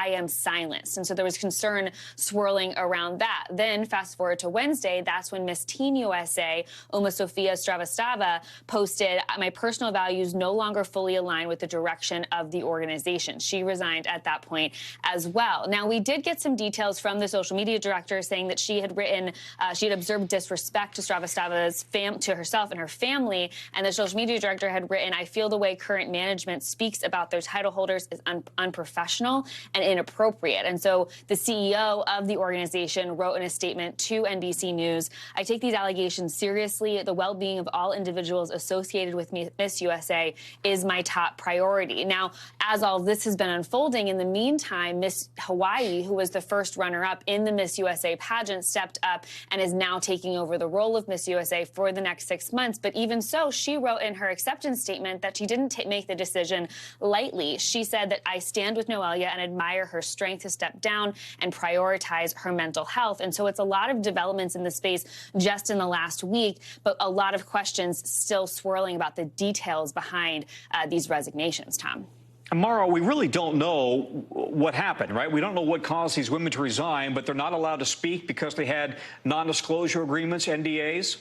am silenced. And so there was concern swirling around that. Then fast forward to Wednesday, that's when Miss Teen USA, Uma Sofia Stravastava, posted, my personal values no longer fully align with the direction of the organization. She resigned at that point as well. Now, we did get some details from the social media director saying that she had written, she had observed disrespect to Stravastava's to herself and her family, and the social media director had written, I feel the way current management speaks about their title holders is unprofessional and inappropriate. And so the CEO of the organization wrote in a statement to NBC News, I take these allegations seriously. The well-being of all individuals associated with Miss USA is my top priority. Now, as all this has been unfolding, in the meantime, Miss Hawaii, who was the first runner-up in the Miss USA pageant, stepped up and is now taking over the role of Miss USA for the next 6 months. But even so, she wrote in her acceptance statement that she didn't make the decision decision lightly. She said that I stand with Noelia and admire her strength to step down and prioritize her mental health. And so it's a lot of developments in the space just in the last week, but a lot of questions still swirling about the details behind these resignations, Tom. Mara, we really don't know what happened, right? We don't know what caused these women to resign, but they're not allowed to speak because they had non-disclosure agreements, NDAs?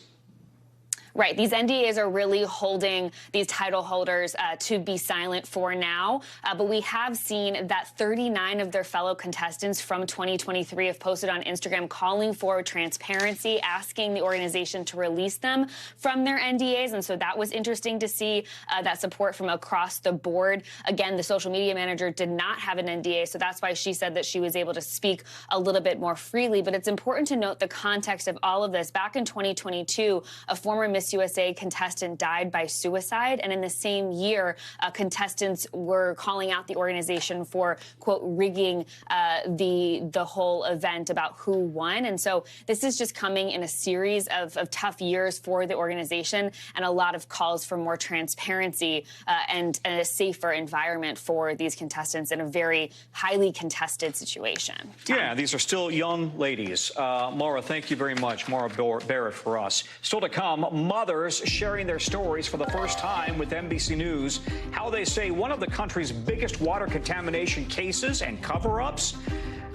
Right. These NDAs are really holding these title holders to be silent for now. But we have seen that 39 of their fellow contestants from 2023 have posted on Instagram calling for transparency, asking the organization to release them from their NDAs. And so that was interesting to see that support from across the board. Again, the social media manager did not have an NDA, so that's why she said that she was able to speak a little bit more freely. But it's important to note the context of all of this. Back in 2022, a former Miss USA contestant died by suicide, and in the same year, contestants were calling out the organization for, quote, rigging the whole event about who won. And so this is just coming in a series of tough years for the organization, and a lot of calls for more transparency and a safer environment for these contestants in a very highly contested situation. Tom? Yeah, these are still young ladies. Mara, thank you very much. Mara Barrett for us. Still to come, mothers sharing their stories for the first time with NBC News, how they say one of the country's biggest water contamination cases and cover-ups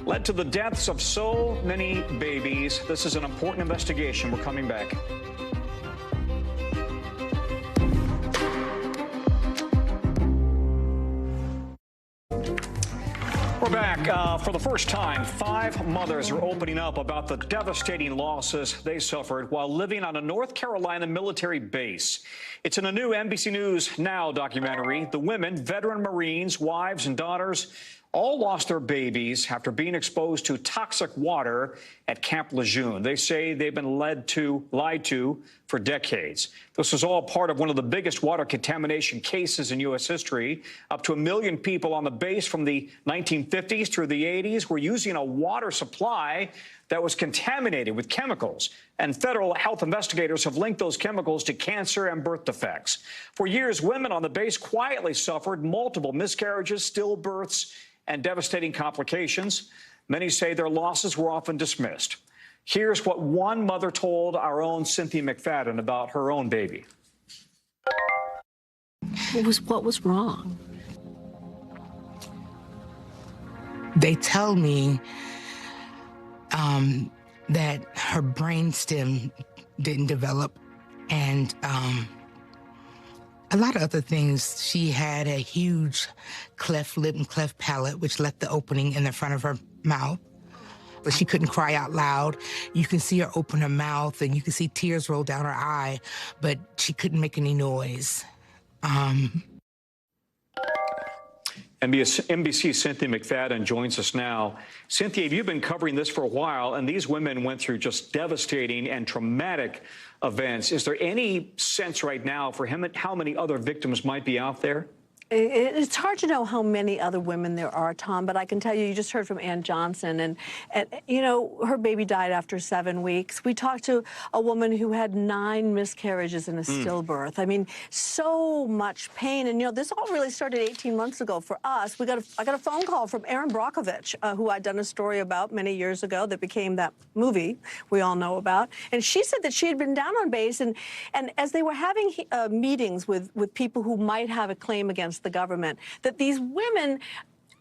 led to the deaths of so many babies. This is an important investigation. We're coming back. We're back. For the first time, 5 mothers are opening up about the devastating losses they suffered while living on a North Carolina military base. It's in a new NBC News Now documentary. The women, veteran Marines, wives and daughters, all lost their babies after being exposed to toxic water at Camp Lejeune. They say they've been lied to for decades. This was all part of one of the biggest water contamination cases in U.S. history. Up to 1 million people on the base from the 1950s through the 80s were using a water supply that was contaminated with chemicals. And federal health investigators have linked those chemicals to cancer and birth defects. For years, women on the base quietly suffered multiple miscarriages, stillbirths, and devastating complications. Many say their losses were often dismissed. Here's what one mother told our own Cynthia McFadden about her own baby. What was wrong? They tell me that her brainstem didn't develop, and a lot of other things. She had a huge cleft lip and cleft palate, which left the opening in the front of her mouth. But she couldn't cry out loud. You can see her open her mouth, and you can see tears roll down her eye, but she couldn't make any noise. NBC's Cynthia McFadden joins us now. Cynthia, you've been covering this for a while, and these women went through just devastating and traumatic events. Is there any sense right now for how many other victims might be out there? It's hard to know how many other women there are, Tom, but I can tell you, you just heard from Ann Johnson, and you know, her baby died after 7 weeks. We talked to a woman who had 9 miscarriages and a stillbirth. I mean, so much pain. And, you know, this all really started 18 months ago for us. I got a phone call from Erin Brockovich, who I'd done a story about many years ago that became that movie we all know about. And she said that she had been down on base, and as they were having meetings with people who might have a claim against the government, that these women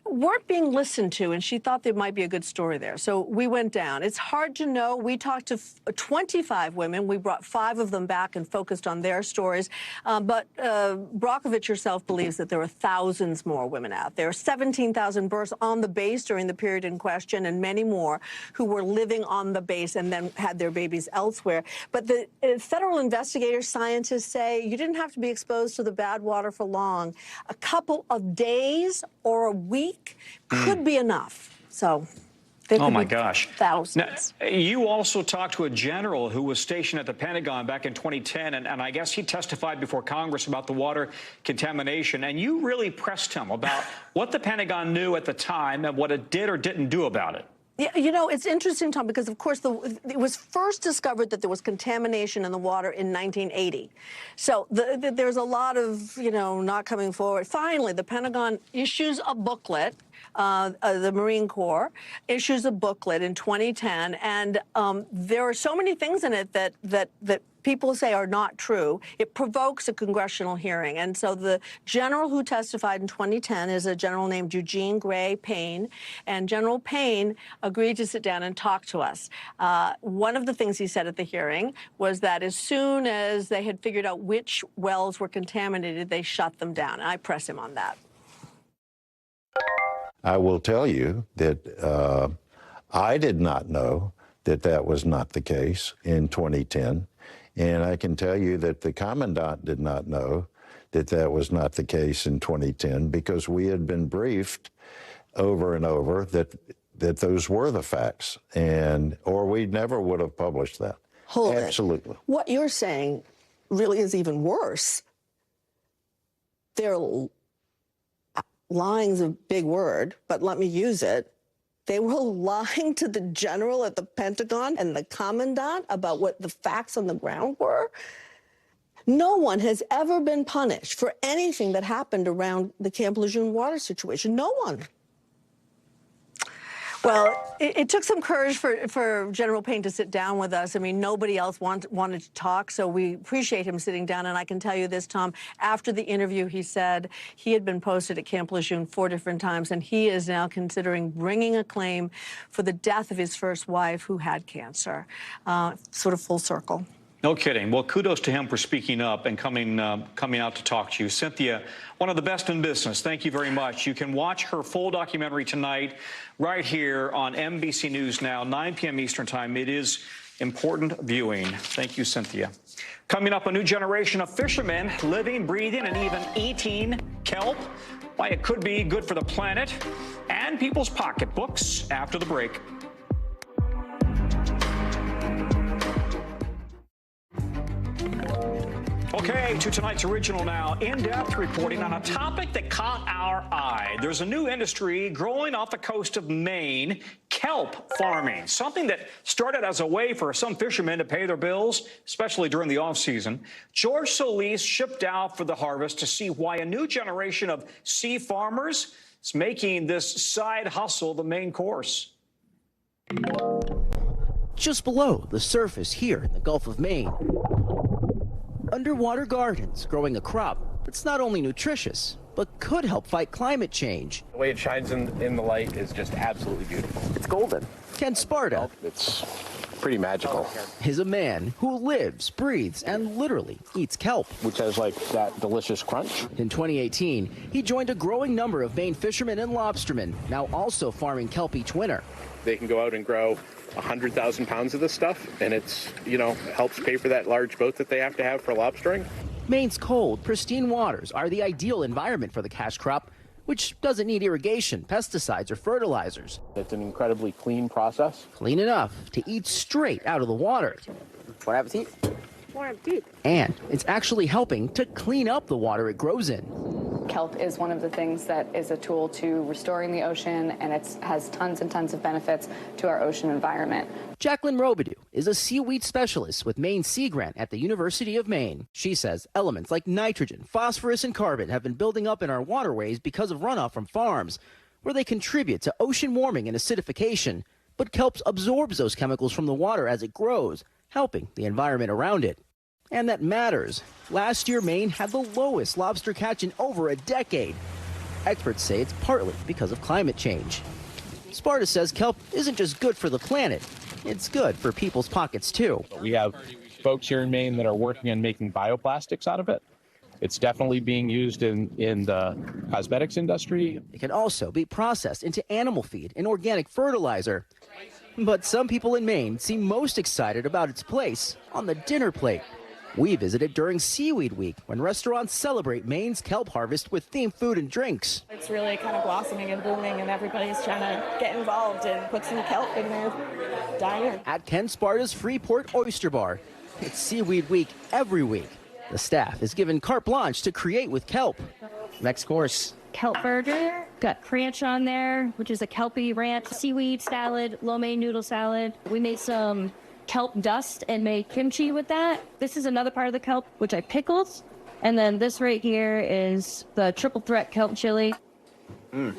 weren't being listened to, and she thought there might be a good story there. So we went down. It's hard to know. We talked to 25 women. We brought 5 of them back and focused on their stories. But Brockovich herself believes that there are thousands more women out there, 17,000 births on the base during the period in question, and many more who were living on the base and then had their babies elsewhere. But the federal investigators, scientists say you didn't have to be exposed to the bad water for long. A couple of days or a week could be enough. So there could be thousands. Now, you also talked to a general who was stationed at the Pentagon back in 2010, and I guess he testified before Congress about the water contamination, and you really pressed him about what the Pentagon knew at the time and what it did or didn't do about it. Yeah, you know, it's interesting, Tom, because, of course, it was first discovered that there was contamination in the water in 1980. So there's a lot of, you know, not coming forward. Finally, the Pentagon issues a booklet. The Marine Corps issues a booklet in 2010, and there are so many things in it that people say are not true. It provokes a congressional hearing. And so the general who testified in 2010 is a general named Eugene Gray Payne. And General Payne agreed to sit down and talk to us. One of the things he said at the hearing was that as soon as they had figured out which wells were contaminated, they shut them down. And I press him on that. I will tell you that I did not know that that was not the case in 2010. And I can tell you that the commandant did not know that that was not the case in 2010 because we had been briefed over and over that those were the facts, or we never would have published that. Hold it. Absolutely. What you're saying really is even worse. They're lying's a big word, but let me use it. They were lying to the general at the Pentagon and the commandant about what the facts on the ground were. No one has ever been punished for anything that happened around the Camp Lejeune water situation. No one. Well, it took some courage for General Payne to sit down with us. I mean, nobody else wanted to talk, so we appreciate him sitting down. And I can tell you this, Tom, after the interview, he said he had been posted at Camp Lejeune 4 different times, and he is now considering bringing a claim for the death of his first wife who had cancer. Sort of full circle. No kidding. Well, kudos to him for speaking up and coming out to talk to you. Cynthia, one of the best in business. Thank you very much. You can watch her full documentary tonight right here on NBC News Now, 9 p.m. Eastern Time. It is important viewing. Thank you, Cynthia. Coming up, a new generation of fishermen living, breathing, and even eating kelp. Why it could be good for the planet and people's pocketbooks after the break. Okay, to tonight's original now. In-depth reporting on a topic that caught our eye. There's a new industry growing off the coast of Maine, kelp farming, something that started as a way for some fishermen to pay their bills, especially during the off-season. George Solis shipped out for the harvest to see why a new generation of sea farmers is making this side hustle the main course. Just below the surface here in the Gulf of Maine, underwater gardens growing a crop that's not only nutritious, but could help fight climate change. The way it shines in the light is just absolutely beautiful. It's golden. Ken Sparta. It's pretty magical. Is a man who lives, breathes, and literally eats kelp. Which has like that delicious crunch. In 2018, he joined a growing number of Maine fishermen and lobstermen, now also farming kelp each winter. They can go out and grow 100,000 pounds of this stuff, and it's, you know, helps pay for that large boat that they have to have for lobstering. Maine's cold, pristine waters are the ideal environment for the cash crop, which doesn't need irrigation, pesticides, or fertilizers. It's an incredibly clean process. Clean enough to eat straight out of the water. Bon appetit. Bon appetit. And it's actually helping to clean up the water it grows in. Kelp is one of the things that is a tool to restoring the ocean, and it has tons and tons of benefits to our ocean environment. Jacqueline Robidoux is a seaweed specialist with Maine Sea Grant at the University of Maine. She says elements like nitrogen, phosphorus, and carbon have been building up in our waterways because of runoff from farms, where they contribute to ocean warming and acidification. But kelp absorbs those chemicals from the water as it grows, helping the environment around it. And that matters. Last year, Maine had the lowest lobster catch in over a decade. Experts say it's partly because of climate change. Sparta says kelp isn't just good for the planet, it's good for people's pockets too. We have folks here in Maine that are working on making bioplastics out of it. It's definitely being used in the cosmetics industry. It can also be processed into animal feed and organic fertilizer. But some people in Maine seem most excited about its place on the dinner plate. We visited during Seaweed Week, when restaurants celebrate Maine's kelp harvest with themed food and drinks. It's really kind of blossoming and booming, and everybody's trying to get involved and put some kelp in their diner. At Ken Sparta's Freeport Oyster Bar, it's Seaweed Week every week. The staff is given carte blanche to create with kelp. Next course. Kelp burger. got ranch on there, which is a kelpie ranch, seaweed salad, lo mein noodle salad. We made some kelp dust and made kimchi with that. This is another part of the kelp, which I pickled. And then this right here is the triple threat kelp chili. You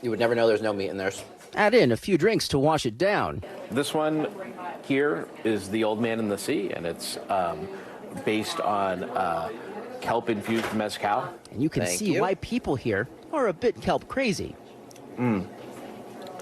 would never know there's no meat in theirs. Add in a few drinks to wash it down. This one here is the Old Man in the Sea, and it's based on kelp-infused mezcal. And you can see why people here are a bit kelp crazy.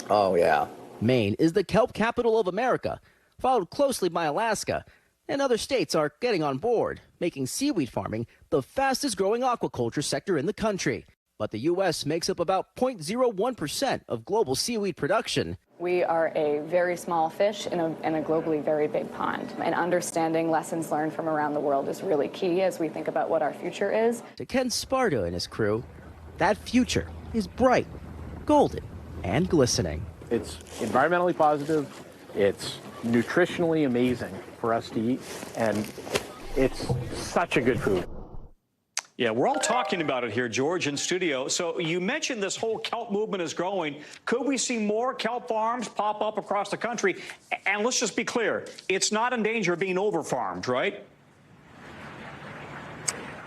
Oh, yeah. Maine is the kelp capital of America, followed closely by Alaska. And other states are getting on board, making seaweed farming the fastest growing aquaculture sector in the country. But the U.S. makes up about 0.01% of global seaweed production. We are a very small fish in a globally very big pond. And understanding lessons learned from around the world is really key as we think about what our future is. To Ken Sparta and his crew, that future is bright, golden, and glistening. It's environmentally positive. It's nutritionally amazing for us to eat. And it's such a good food. Yeah, we're all talking about it here, George, in studio. So you mentioned this whole kelp movement is growing. Could we see more kelp farms pop up across the country? And let's just be clear, it's not in danger of being overfarmed, right?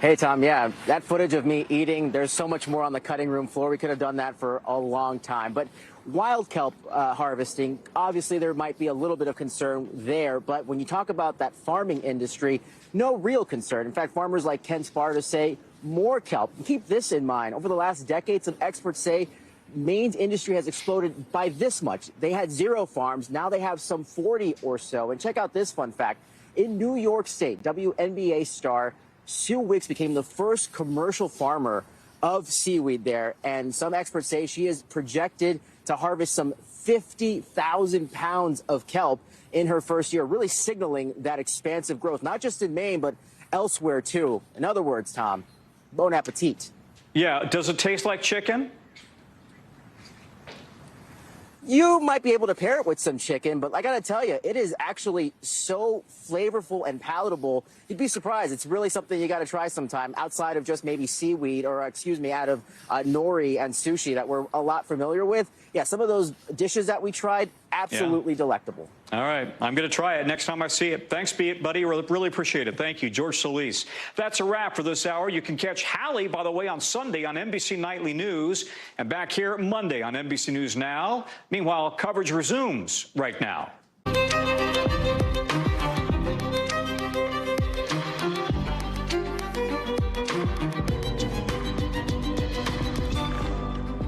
Hey, Tom, yeah, that footage of me eating, there's so much more on the cutting room floor. We could have done that for a long time. But wild kelp harvesting, obviously there might be a little bit of concern there. But when you talk about that farming industry, no real concern. In fact, farmers like Ken Sparta say more kelp. Keep this in mind. Over the last decade, some experts say Maine's industry has exploded by this much. They had 0 farms. Now they have some 40 or so. And check out this fun fact. In New York State, WNBA star Sue Wicks became the first commercial farmer of seaweed there. And some experts say she is projected to harvest some 50,000 pounds of kelp in her first year, really signaling that expansive growth, not just in Maine, but elsewhere, too. In other words, Tom, bon appetit. Yeah. Does it taste like chicken? You might be able to pair it with some chicken, but I got to tell you, it is actually so flavorful and palatable. You'd be surprised. It's really something you got to try sometime outside of just maybe seaweed or, out of nori and sushi that we're a lot familiar with. Yeah, some of those dishes that we tried, absolutely delectable. All right. I'm going to try it next time I see it. Thanks, buddy. Really appreciate it. Thank you, George Solis. That's a wrap for this hour. You can catch Hallie, by the way, on Sunday on NBC Nightly News and back here Monday on NBC News Now. Meanwhile, coverage resumes right now.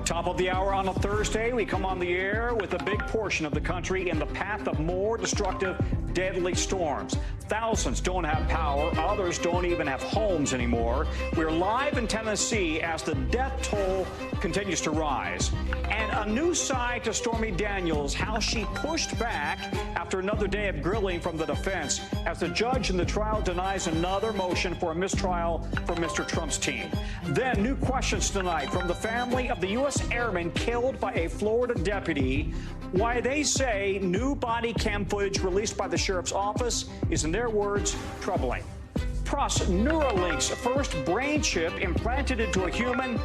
Top of the hour on a Thursday, we come on the air with a big portion of the country in the path of more destructive, deadly storms. Thousands don't have power. Others don't even have homes anymore. We're live in Tennessee as the death toll continues to rise. And a new side to Stormy Daniels, how she pushed back after another day of grilling from the defense as the judge in the trial denies another motion for a mistrial for Mr. Trump's team. Then new questions tonight from the family of the U.S. airman killed by a Florida deputy. Why they say new body cam footage released by the sheriff's office is, in their words, troubling. Plus, Neuralink's first brain chip implanted into a human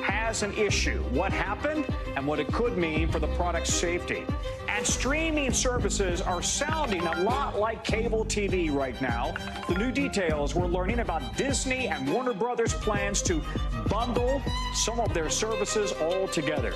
has an issue. What happened and what it could mean for the product's safety. And streaming services are sounding a lot like cable TV right now. The new details we're learning about Disney and Warner Brothers' plans to bundle some of their services all together.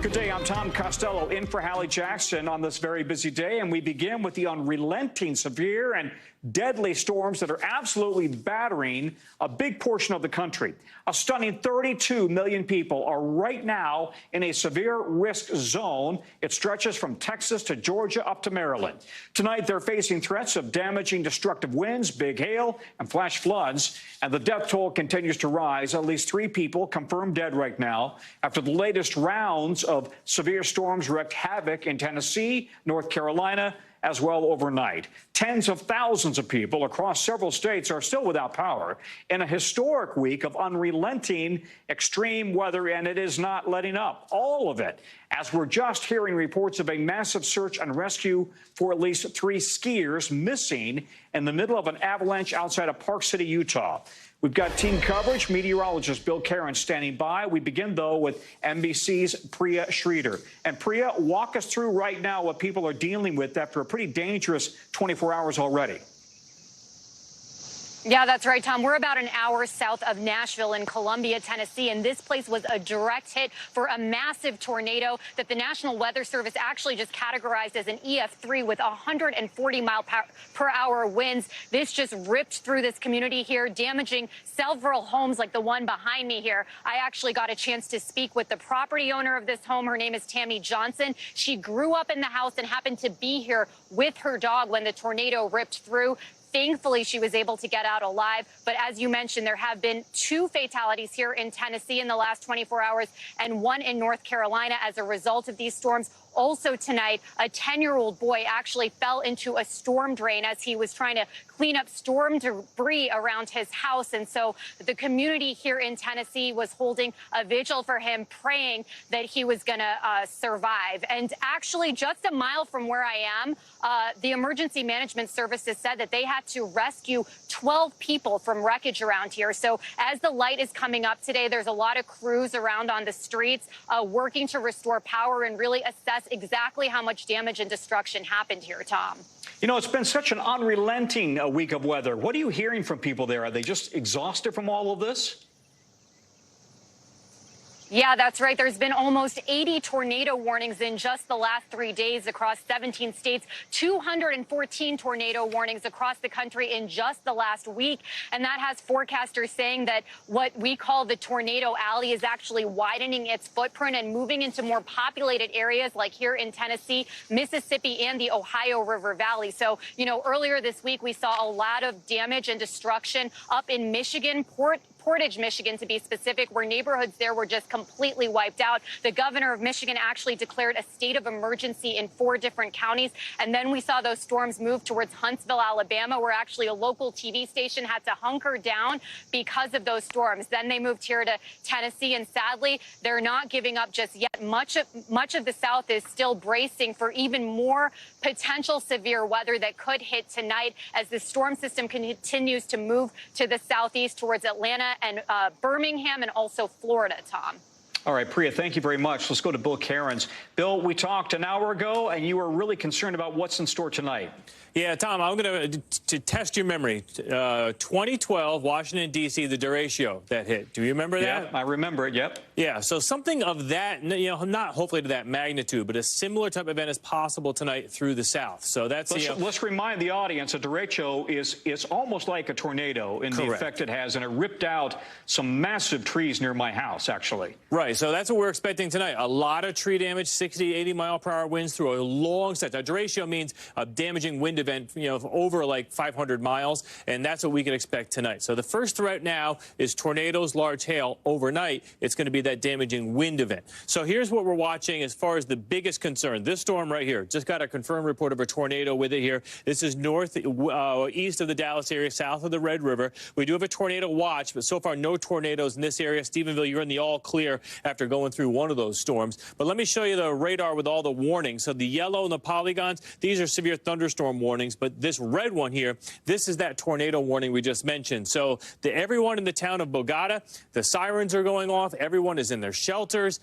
Good day, I'm Tom Costello in for Hallie Jackson on this very busy day, and we begin with the unrelenting, severe, and deadly storms that are absolutely battering a big portion of the country. A stunning 32 million people are right now in a severe risk zone. It stretches from Texas to Georgia up to Maryland. Tonight, they're facing threats of damaging, destructive winds, big hail, and flash floods. And the death toll continues to rise. At least 3 people confirmed dead right now after the latest rounds of severe storms wreaked havoc in Tennessee, North Carolina, as well overnight. Tens of thousands of people across several states are still without power in a historic week of unrelenting extreme weather, and it is not letting up. All of it, as we're just hearing reports of a massive search and rescue for at least 3 skiers missing in the middle of an avalanche outside of Park City, Utah. We've got team coverage. Meteorologist Bill Karen standing by. We begin, though, with NBC's Priya Sridhar. And Priya, walk us through right now what people are dealing with after a pretty dangerous 24 hours already. Yeah, that's right, Tom. We're about an hour south of Nashville in Columbia, Tennessee, and this place was a direct hit for a massive tornado that the National Weather Service actually just categorized as an EF3 with 140-mile-per-hour winds. This just ripped through this community here, damaging several homes like the one behind me here. I actually got a chance to speak with the property owner of this home. Her name is Tammy Johnson. She grew up in the house and happened to be here with her dog when the tornado ripped through. Thankfully, she was able to get out alive. But as you mentioned, there have been 2 fatalities here in Tennessee in the last 24 hours and 1 in North Carolina as a result of these storms. Also tonight, a 10-year-old boy actually fell into a storm drain as he was trying to clean up storm debris around his house. And so the community here in Tennessee was holding a vigil for him, praying that he was going to survive. And actually, just a mile from where I am, the Emergency Management Services said that they had to rescue 12 people from wreckage around here. So as the light is coming up today, there's a lot of crews around on the streets working to restore power and really assess exactly how much damage and destruction happened here, Tom. You know, it's been such an unrelenting week of weather. What are you hearing from people there? Are they just exhausted from all of this? Yeah, that's right. There's been almost 80 tornado warnings in just the last 3 days across 17 states, 214 tornado warnings across the country in just the last week. And that has forecasters saying that what we call the tornado alley is actually widening its footprint and moving into more populated areas like here in Tennessee, Mississippi, and the Ohio River Valley. So, you know, earlier this week, we saw a lot of damage and destruction up in Michigan, Portage, Michigan, to be specific, where neighborhoods there were just completely wiped out. The governor of Michigan actually declared a state of emergency in 4 different counties. And then we saw those storms move towards Huntsville, Alabama, where actually a local TV station had to hunker down because of those storms. Then they moved here to Tennessee, and sadly, they're not giving up just yet. Much of the South is still bracing for even more potential severe weather that could hit tonight as the storm system continues to move to the southeast towards Atlanta and Birmingham and also Florida, Tom. All right, Priya, thank you very much. Let's go to Bill Cairns. Bill, we talked an hour ago, and you were really concerned about what's in store tonight. Yeah, Tom, I'm going to test your memory. 2012, Washington, D.C., the derecho that hit. Do you remember that? Yeah, I remember it, yep. Yeah, so something of that, you know, not hopefully to that magnitude, but a similar type of event is possible tonight through the South. So that's, let's remind the audience, a derecho is almost like a tornado in the effect it has, and it ripped out some massive trees near my house, actually. Right, so that's what we're expecting tonight. A lot of tree damage, 60, 80-mile-per-hour winds through a long stretch. Now, derecho means a damaging wind event, you know, over like 500 miles, and that's what we can expect tonight. So the first threat now is tornadoes, large hail. Overnight, it's going to be that damaging wind event. So here's what we're watching as far as the biggest concern. This storm right here, just got a confirmed report of a tornado with it here. This is east of the Dallas area, south of the Red River. We do have a tornado watch, but so far no tornadoes in this area. Stephenville, you're in the all clear after going through one of those storms. But let me show you the radar with all the warnings. So the yellow and the polygons, these are severe thunderstorm warnings, but this red one here, this is that tornado warning we just mentioned. So everyone in the town of Bogota, the sirens are going off. Everyone is in their shelters.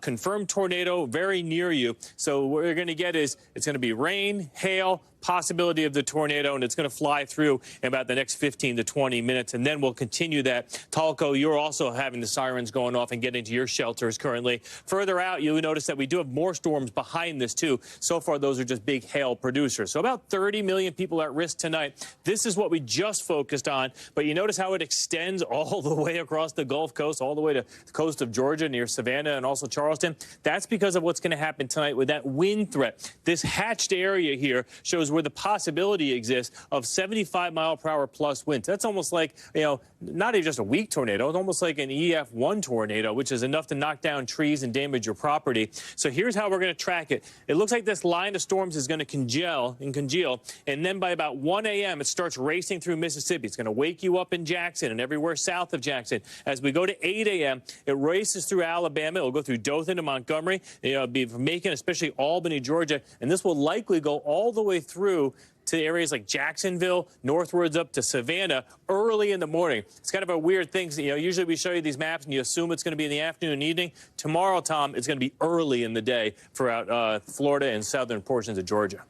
Confirmed tornado very near you. So what you're going to get is it's going to be rain, hail, possibility of the tornado, and it's going to fly through in about the next 15 to 20 minutes, and then we'll continue that. Talco, you're also having the sirens going off and getting to your shelters currently. Further out, you'll notice that we do have more storms behind this, too. So far, those are just big hail producers. So about 30 million people at risk tonight. This is what we just focused on, but you notice how it extends all the way across the Gulf Coast, all the way to the coast of Georgia, near Savannah and also Charleston. That's because of what's going to happen tonight with that wind threat. This hatched area here shows where the possibility exists of 75-mile-per-hour plus winds. That's almost like, you know, not even just a weak tornado. It's almost like an EF1 tornado, which is enough to knock down trees and damage your property. So here's how we're going to track it. It looks like this line of storms is going to congeal, and then by about 1 a.m., it starts racing through Mississippi. It's going to wake you up in Jackson and everywhere south of Jackson. As we go to 8 a.m., it races through Alabama. It will go through Dothan and Montgomery. It'll be from Macon, especially Albany, Georgia, and this will likely go all the way through to areas like Jacksonville, northwards up to Savannah early in the morning. It's kind of a weird thing. You know, usually we show you these maps and you assume it's going to be in the afternoon and evening. Tomorrow, Tom, it's going to be early in the day throughout Florida and southern portions of Georgia.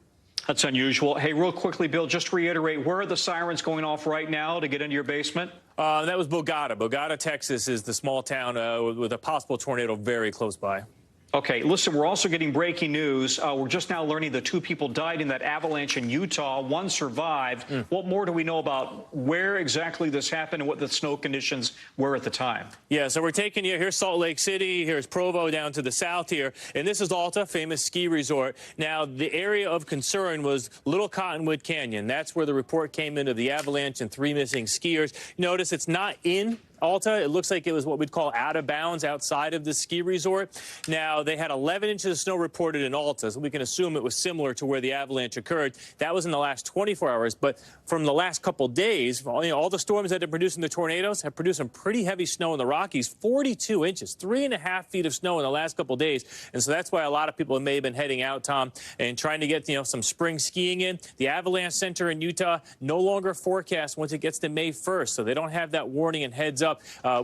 That's unusual. Hey, real quickly, Bill, just to reiterate, where are the sirens going off right now to get into your basement? That was Bogota. Bogota, Texas is the small town with a possible tornado very close by. Okay, listen, we're also getting breaking news. We're just now learning that 2 people died in that avalanche in Utah. 1 survived. What more do we know about where exactly this happened and what the snow conditions were at the time? Yeah, so we're taking you, here's Salt Lake City, here's Provo down to the south here, and this is Alta, famous ski resort. Now, the area of concern was Little Cottonwood Canyon. That's where the report came in of the avalanche and 3 missing skiers. Notice it's not in Alta. It looks like it was what we'd call out of bounds outside of the ski resort. Now, they had 11 inches of snow reported in Alta, so we can assume it was similar to where the avalanche occurred. That was in the last 24 hours, but from the last couple days, all the storms that are producing the tornadoes have produced some pretty heavy snow in the Rockies, 42 inches, 3.5 feet of snow in the last couple days. And so that's why a lot of people may have been heading out, Tom, and trying to get, some spring skiing in. The Avalanche Center in Utah no longer forecasts once it gets to May 1st, so they don't have that warning and heads up.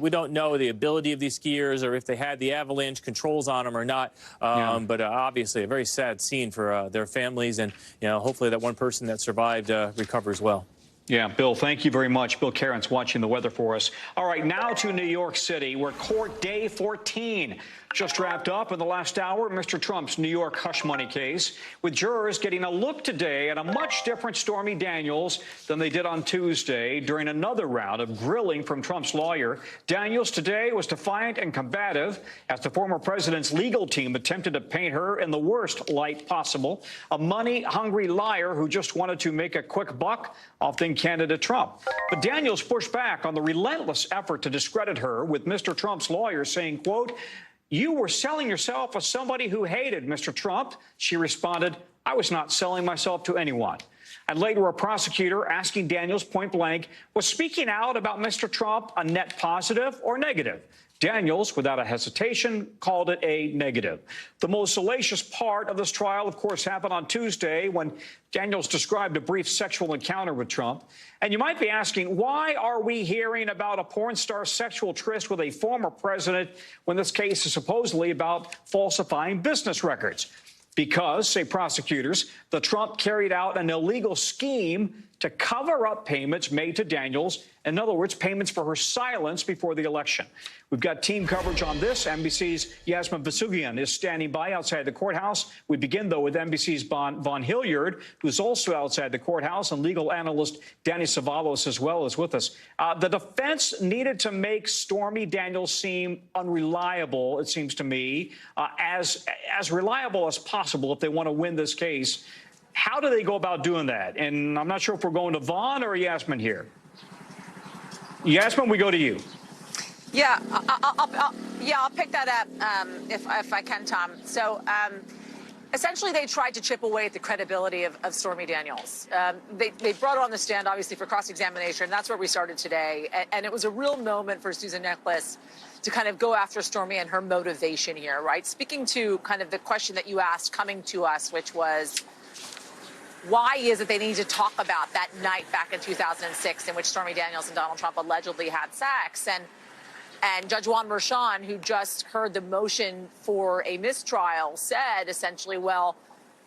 We don't know the ability of these skiers or if they had the avalanche controls on them or not. But obviously a very sad scene for their families, and hopefully that one person that survived recovers well. Yeah, Bill, thank you very much. Bill Caron's watching the weather for us. All right, now to New York City, where court day 14 just wrapped up in the last hour. Mr. Trump's New York hush money case, with jurors getting a look today at a much different Stormy Daniels than they did on Tuesday during another round of grilling from Trump's lawyer. Daniels today was defiant and combative as the former president's legal team attempted to paint her in the worst light possible, a money-hungry liar who just wanted to make a quick buck off then candidate Trump. But Daniels pushed back on the relentless effort to discredit her, with Mr. Trump's lawyer saying, quote, "You were selling yourself as somebody who hated Mr. Trump." She responded, "I was not selling myself to anyone." And later, a prosecutor asking Daniels point blank, was speaking out about Mr. Trump a net positive or negative? Daniels, without a hesitation, called it a negative. The most salacious part of this trial, of course, happened on Tuesday when Daniels described a brief sexual encounter with Trump. And you might be asking, why are we hearing about a porn star's sexual tryst with a former president when this case is supposedly about falsifying business records? Because, say prosecutors, the Trump carried out an illegal scheme to cover up payments made to Daniels. In other words, payments for her silence before the election. We've got team coverage on this. NBC's Yasmin Vasugian is standing by outside the courthouse. We begin, though, with NBC's Von Hilliard, who's also outside the courthouse, and legal analyst Danny Savalos as well is with us. The defense needed to make Stormy Daniels seem unreliable, it seems to me, as reliable as possible if they want to win this case. How do they go about doing that? And I'm not sure if we're going to Vaughn or Yasmin here. Yasmin, we go to you. Yeah, I'll pick that up if I can, Tom. So essentially, they tried to chip away at the credibility of Stormy Daniels. They brought her on the stand, obviously, for cross-examination. That's where we started today. And it was a real moment for Susan Necheles to kind of go after Stormy and her motivation here, right? Speaking to kind of the question that you asked coming to us, which was, why is it they need to talk about that night back in 2006 in which Stormy Daniels and Donald Trump allegedly had sex? And Judge Juan Merchan, who just heard the motion for a mistrial, said essentially, well,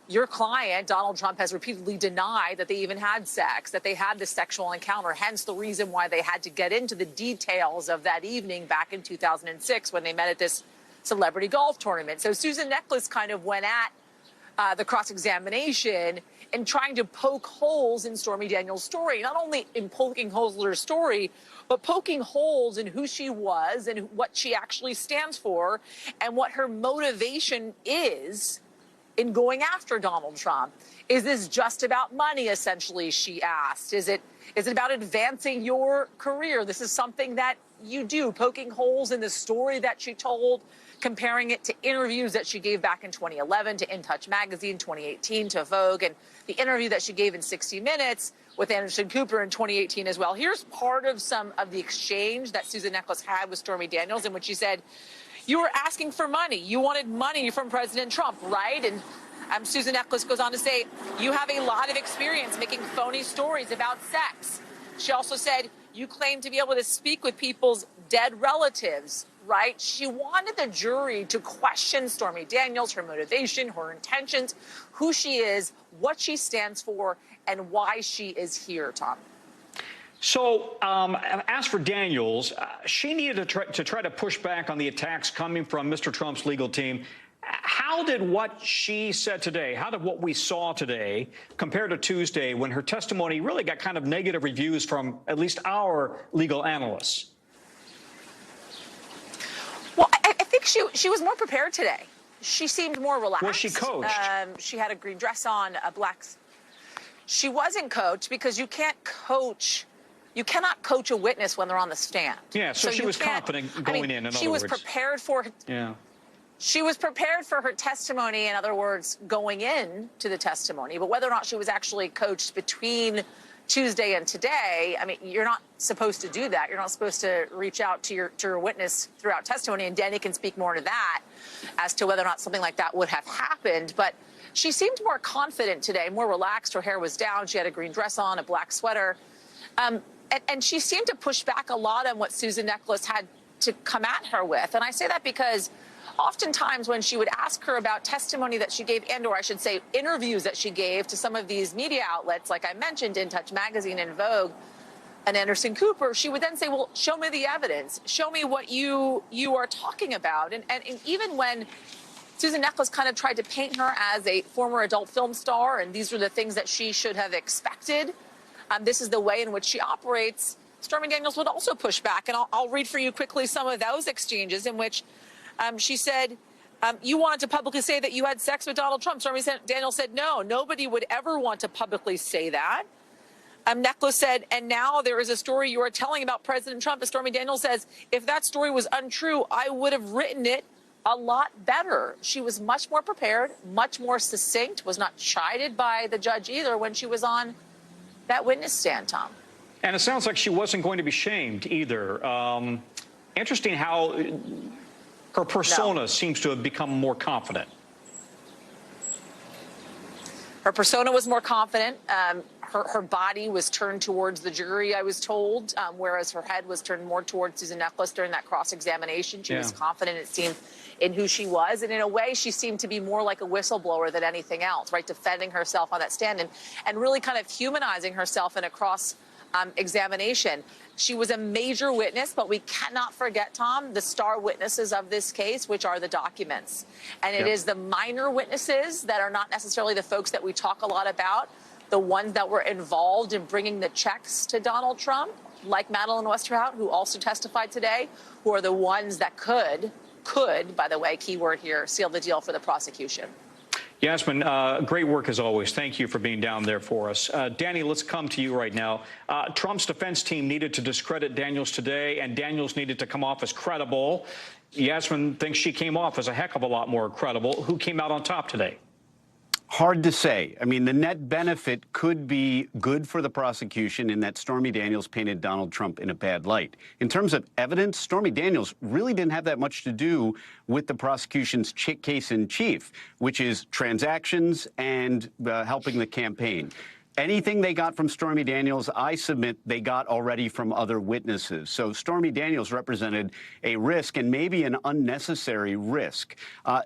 your client, Donald Trump, has repeatedly denied that they even had sex, that they had this sexual encounter, hence the reason why they had to get into the details of that evening back in 2006 when they met at this celebrity golf tournament. So Susan Necheles kind of went at the cross-examination and trying to poke holes in Stormy Daniels' story, not only in poking holes in her story, but poking holes in who she was and what she actually stands for and what her motivation is in going after Donald Trump. Is this just about money, essentially, she asked? Is it about advancing your career? This is something that you do, poking holes in the story that she told, comparing it to interviews that she gave back in 2011 to In Touch magazine, 2018 to Vogue, and the interview that she gave in 60 Minutes with Anderson Cooper in 2018 as well. Here's part of some of the exchange that Susan Necheles had with Stormy Daniels, in which she said, you were asking for money. You wanted money from President Trump, right? And Susan Necheles goes on to say, you have a lot of experience making phony stories about sex. She also said, you claim to be able to speak with people's dead relatives, right? She wanted the jury to question Stormy Daniels, her motivation, her intentions, who she is, what she stands for, and why she is here, Tom. So, as for Daniels, she needed to try to push back on the attacks coming from Mr. Trump's legal team. How did what she said today, how did what we saw today compare to Tuesday when her testimony really got kind of negative reviews from at least our legal analysts? Well, I think she was more prepared today. She seemed more relaxed. Was she coached? She had a green dress on, a black. She wasn't coached because you cannot coach a witness when they're on the stand. Yeah, so she was confident going in other words. She was prepared for. Yeah. She was prepared for her testimony, in other words, going in to the testimony. But whether or not she was actually coached between Tuesday and today, I mean, you're not supposed to do that. You're not supposed to reach out to your witness throughout testimony. And Danny can speak more to that as to whether or not something like that would have happened. But she seemed more confident today, more relaxed. Her hair was down. She had a green dress on, a black sweater. And she seemed to push back a lot on what Susan Necheles had to come at her with. And I say that because oftentimes when she would ask her about testimony that she gave, or I should say interviews that she gave to some of these media outlets, like I mentioned, In Touch Magazine and Vogue and Anderson Cooper, she would then say, well, show me the evidence. Show me what you are talking about. And even when Susan Necheles kind of tried to paint her as a former adult film star, and these were the things that she should have expected, this is the way in which she operates, Stormy Daniels would also push back. And I'll read for you quickly some of those exchanges in which she said, you wanted to publicly say that you had sex with Donald Trump. Stormy Daniels said, no, nobody would ever want to publicly say that. Necheles said, and now there is a story you are telling about President Trump. And Stormy Daniels says, if that story was untrue, I would have written it a lot better. She was much more prepared, much more succinct, was not chided by the judge either when she was on that witness stand, Tom. And it sounds like she wasn't going to be shamed either. Interesting how her persona seems to have become more confident. Her persona was more confident. Her body was turned towards the jury, I was told, whereas her head was turned more towards Susan Necheles during that cross-examination. She was confident, it seemed, in who she was. And in a way, she seemed to be more like a whistleblower than anything else, right? Defending herself on that stand and really kind of humanizing herself in a cross-examination. She was a major witness, but we cannot forget, Tom, the star witnesses of this case, which are the documents. And it is the minor witnesses that are not necessarily the folks that we talk a lot about, the ones that were involved in bringing the checks to Donald Trump, like Madeleine Westerhout, who also testified today, who are the ones that could, by the way, keyword here, seal the deal for the prosecution. Yasmin, great work as always. Thank you for being down there for us. Danny, let's come to you right now. Trump's defense team needed to discredit Daniels today, and Daniels needed to come off as credible. Yasmin thinks she came off as a heck of a lot more credible. Who came out on top today? Hard to say. I mean, the net benefit could be good for the prosecution in that Stormy Daniels painted Donald Trump in a bad light. In terms of evidence, Stormy Daniels really didn't have that much to do with the prosecution's case in chief, which is transactions and helping the campaign. Anything they got from Stormy Daniels, I submit they got already from other witnesses. So Stormy Daniels represented a risk, and maybe an unnecessary risk.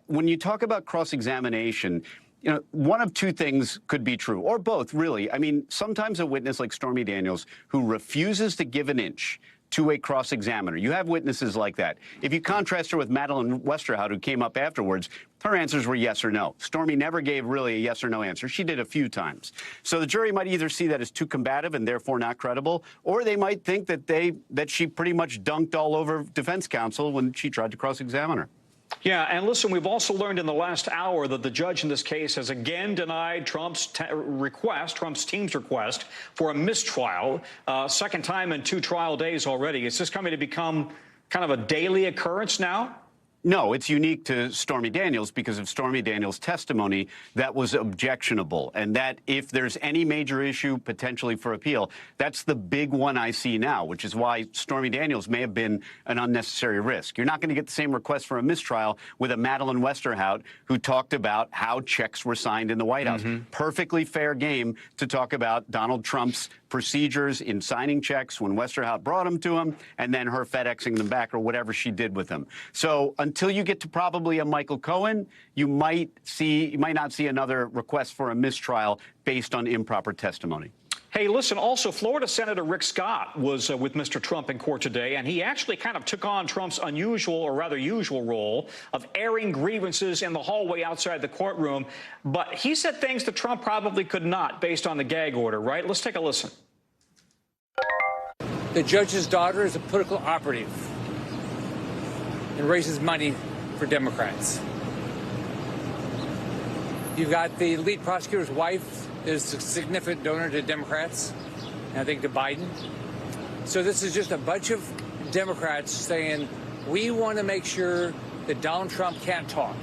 When you talk about cross-examination, you know, one of two things could be true, or both, really. I mean, sometimes a witness like Stormy Daniels who refuses to give an inch to a cross-examiner. You have witnesses like that. If you contrast her with Madeleine Westerhout, who came up afterwards, her answers were yes or no. Stormy never gave really a yes or no answer. She did a few times. So the jury might either see that as too combative and therefore not credible, or they might think that she pretty much dunked all over defense counsel when she tried to cross-examine her. Yeah, and listen, we've also learned in the last hour that the judge in this case has again denied Trump's team's request for a mistrial, second time in 2 trial days already. Is this coming to become kind of a daily occurrence now? No, it's unique to Stormy Daniels because of Stormy Daniels' testimony that was objectionable, and that if there's any major issue potentially for appeal, that's the big one I see now, which is why Stormy Daniels may have been an unnecessary risk. You're not going to get the same request for a mistrial with a Madeleine Westerhout who talked about how checks were signed in the White House. Perfectly fair game to talk about Donald Trump's procedures in signing checks when Westerhout brought them to him, and then her FedExing them back or whatever she did with them. So until you get to probably a Michael Cohen, you might not see another request for a mistrial based on improper testimony. Hey, listen, also, Florida Senator Rick Scott was with Mr. Trump in court today, and he actually kind of took on Trump's unusual, or rather usual, role of airing grievances in the hallway outside the courtroom. But he said things that Trump probably could not based on the gag order, right? Let's take a listen. The judge's daughter is a political operative and raises money for Democrats. You've got the lead prosecutor's wife is a significant donor to Democrats, and I think to Biden. So this is just a bunch of Democrats saying, we want to make sure that Donald Trump can't talk.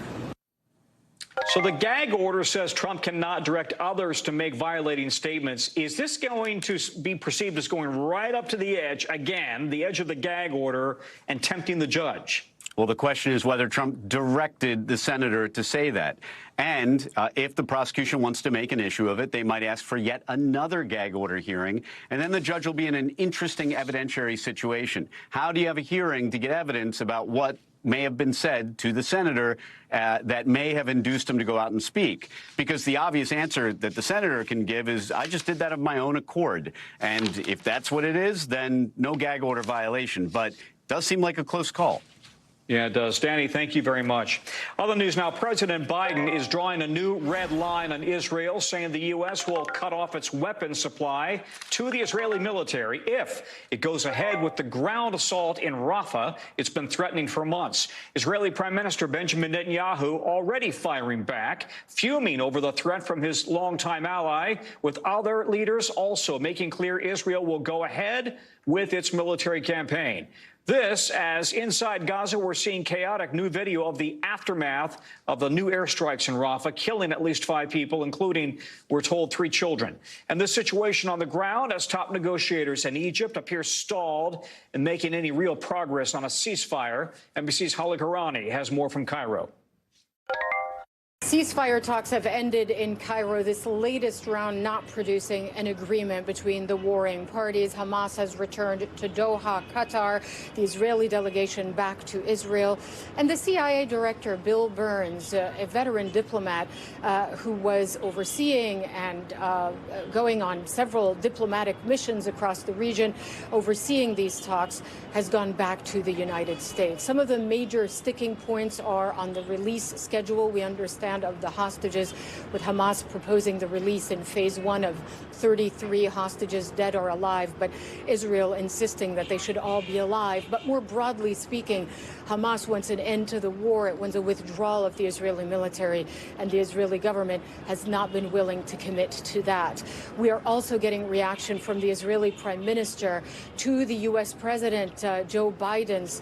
So the gag order says Trump cannot direct others to make violating statements. Is this going to be perceived as going right up to the edge, again, the edge of the gag order, and tempting the judge? Well, the question is whether Trump directed the senator to say that. And if the prosecution wants to make an issue of it, they might ask for yet another gag order hearing. And then the judge will be in an interesting evidentiary situation. How do you have a hearing to get evidence about what may have been said to the senator that may have induced him to go out and speak? Because the obvious answer that the senator can give is, I just did that of my own accord. And if that's what it is, then no gag order violation. But it does seem like a close call. Yeah, it does. Danny, thank you very much. Other news now, President Biden is drawing a new red line on Israel, saying the U.S. will cut off its weapons supply to the Israeli military if it goes ahead with the ground assault in Rafah it's been threatening for months. Israeli Prime Minister Benjamin Netanyahu already firing back, fuming over the threat from his longtime ally, with other leaders also making clear Israel will go ahead with its military campaign. This, as inside Gaza, we're seeing chaotic new video of the aftermath of the new airstrikes in Rafah, killing at least 5 people, including, we're told, 3 children. And this situation on the ground as top negotiators in Egypt appear stalled in making any real progress on a ceasefire. NBC's Hallie has more from Cairo. Ceasefire talks have ended in Cairo, this latest round not producing an agreement between the warring parties. Hamas has returned to Doha, Qatar, the Israeli delegation back to Israel. And the CIA director, Bill Burns, a veteran diplomat who was overseeing and going on several diplomatic missions across the region, overseeing these talks, has gone back to the United States. Some of the major sticking points are on the release schedule. We understand of the hostages, with Hamas proposing the release in phase 1 of 33 hostages, dead or alive, but Israel insisting that they should all be alive. But more broadly speaking, Hamas wants an end to the war. It wants a withdrawal of the Israeli military, and the Israeli government has not been willing to commit to that. We are also getting reaction from the Israeli Prime Minister to the U.S. President Joe Biden's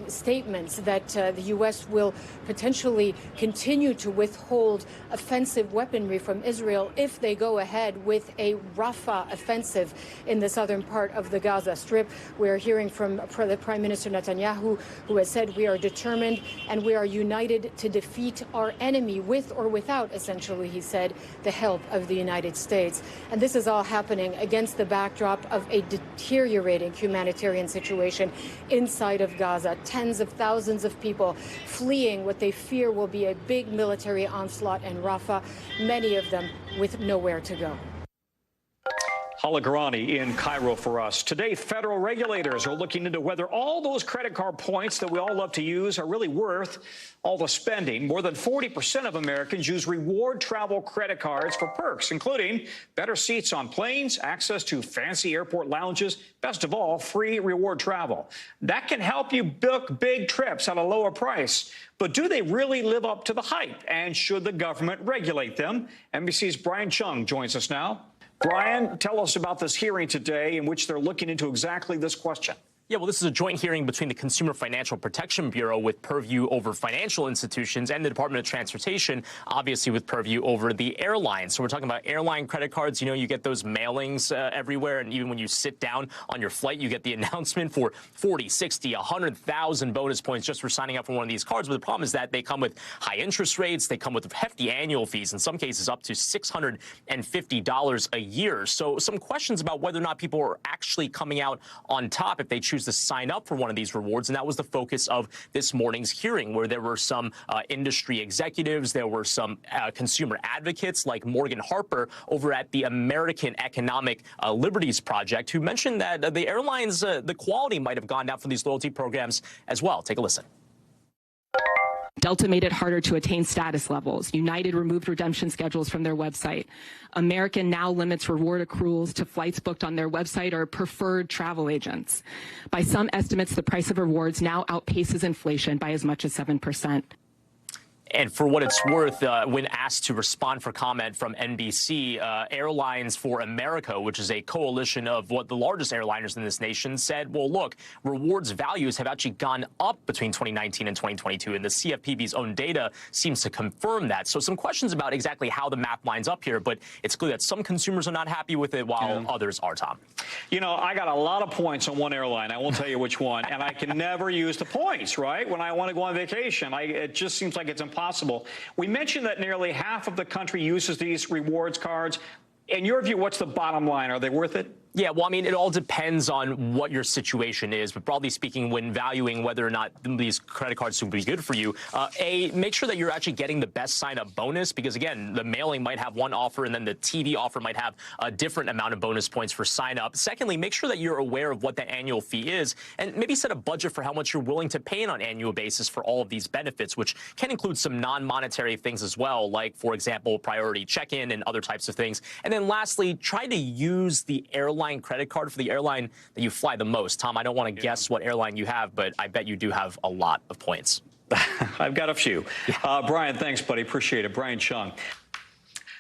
statements that the U.S. will potentially continue to withhold offensive weaponry from Israel if they go ahead with a Rafah offensive in the southern part of the Gaza Strip. We're hearing from the Prime Minister Netanyahu, who has said we are determined and we are united to defeat our enemy with or without, essentially, he said, the help of the United States. And this is all happening against the backdrop of a deteriorating humanitarian situation inside of Gaza. Tens of thousands of people fleeing what they fear will be a big military onslaught in Rafah, many of them with nowhere to go. Hallie in Cairo for us. Today, federal regulators are looking into whether all those credit card points that we all love to use are really worth all the spending. More than 40% of Americans use reward travel credit cards for perks, including better seats on planes, access to fancy airport lounges, best of all, free reward travel. That can help you book big trips at a lower price. But do they really live up to the hype? And should the government regulate them? NBC's Brian Chung joins us now. Brian, tell us about this hearing today in which they're looking into exactly this question. Yeah, well, this is a joint hearing between the Consumer Financial Protection Bureau with purview over financial institutions and the Department of Transportation, obviously with purview over the airlines. So we're talking about airline credit cards. You know, you get those mailings everywhere, and even when you sit down on your flight, you get the announcement for 40, 60, 100,000 bonus points just for signing up for one of these cards. But the problem is that they come with high interest rates. They come with hefty annual fees, in some cases up to $650 a year. So some questions about whether or not people are actually coming out on top if they choose to sign up for one of these rewards. And that was the focus of this morning's hearing, where there were some industry executives, there were some consumer advocates like Morgan Harper over at the American Economic Liberties Project, who mentioned that the airlines, the quality might have gone down for these loyalty programs as well. Take a listen. Delta made it harder to attain status levels. United removed redemption schedules from their website. American now limits reward accruals to flights booked on their website or preferred travel agents. By some estimates, the price of rewards now outpaces inflation by as much as 7%. And for what it's worth, when asked to respond for comment from NBC, Airlines for America, which is a coalition of what the largest airliners in this nation, said, well, look, rewards values have actually gone up between 2019 and 2022, and the CFPB's own data seems to confirm that. So some questions about exactly how the math lines up here, but it's clear that some consumers are not happy with it while others are, Tom. You know, I got a lot of points on one airline. I won't tell you which one, and I can never use the points, right, when I want to go on vacation. It just seems like it's impossible. We mentioned that nearly half of the country uses these rewards cards. In your view, what's the bottom line? Are they worth it? Yeah, well, I mean, it all depends on what your situation is. But broadly speaking, when valuing whether or not these credit cards would be good for you, make sure that you're actually getting the best sign-up bonus, because, again, the mailing might have one offer and then the TV offer might have a different amount of bonus points for sign-up. Secondly, make sure that you're aware of what that annual fee is and maybe set a budget for how much you're willing to pay on an annual basis for all of these benefits, which can include some non-monetary things as well, like, for example, priority check-in and other types of things. And then lastly, try to use the airline credit card for the airline that you fly the most. Tom, I don't want to guess what airline you have, but I bet you do have a lot of points. I've got a few. Brian, thanks, buddy. Appreciate it. Brian Chung.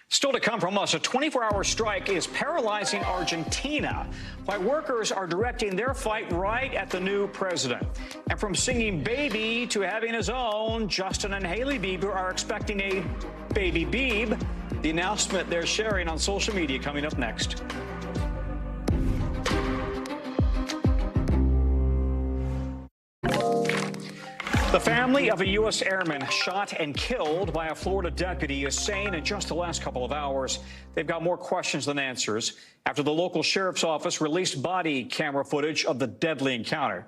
Still to come from us, a 24-hour strike is paralyzing Argentina, while workers are directing their fight right at the new president. And from singing baby to having his own, Justin and Hallie Bieber are expecting a baby Bieb. The announcement they're sharing on social media coming up next. The family of a U.S. airman shot and killed by a Florida deputy is saying in just the last couple of hours they've got more questions than answers after the local sheriff's office released body camera footage of the deadly encounter.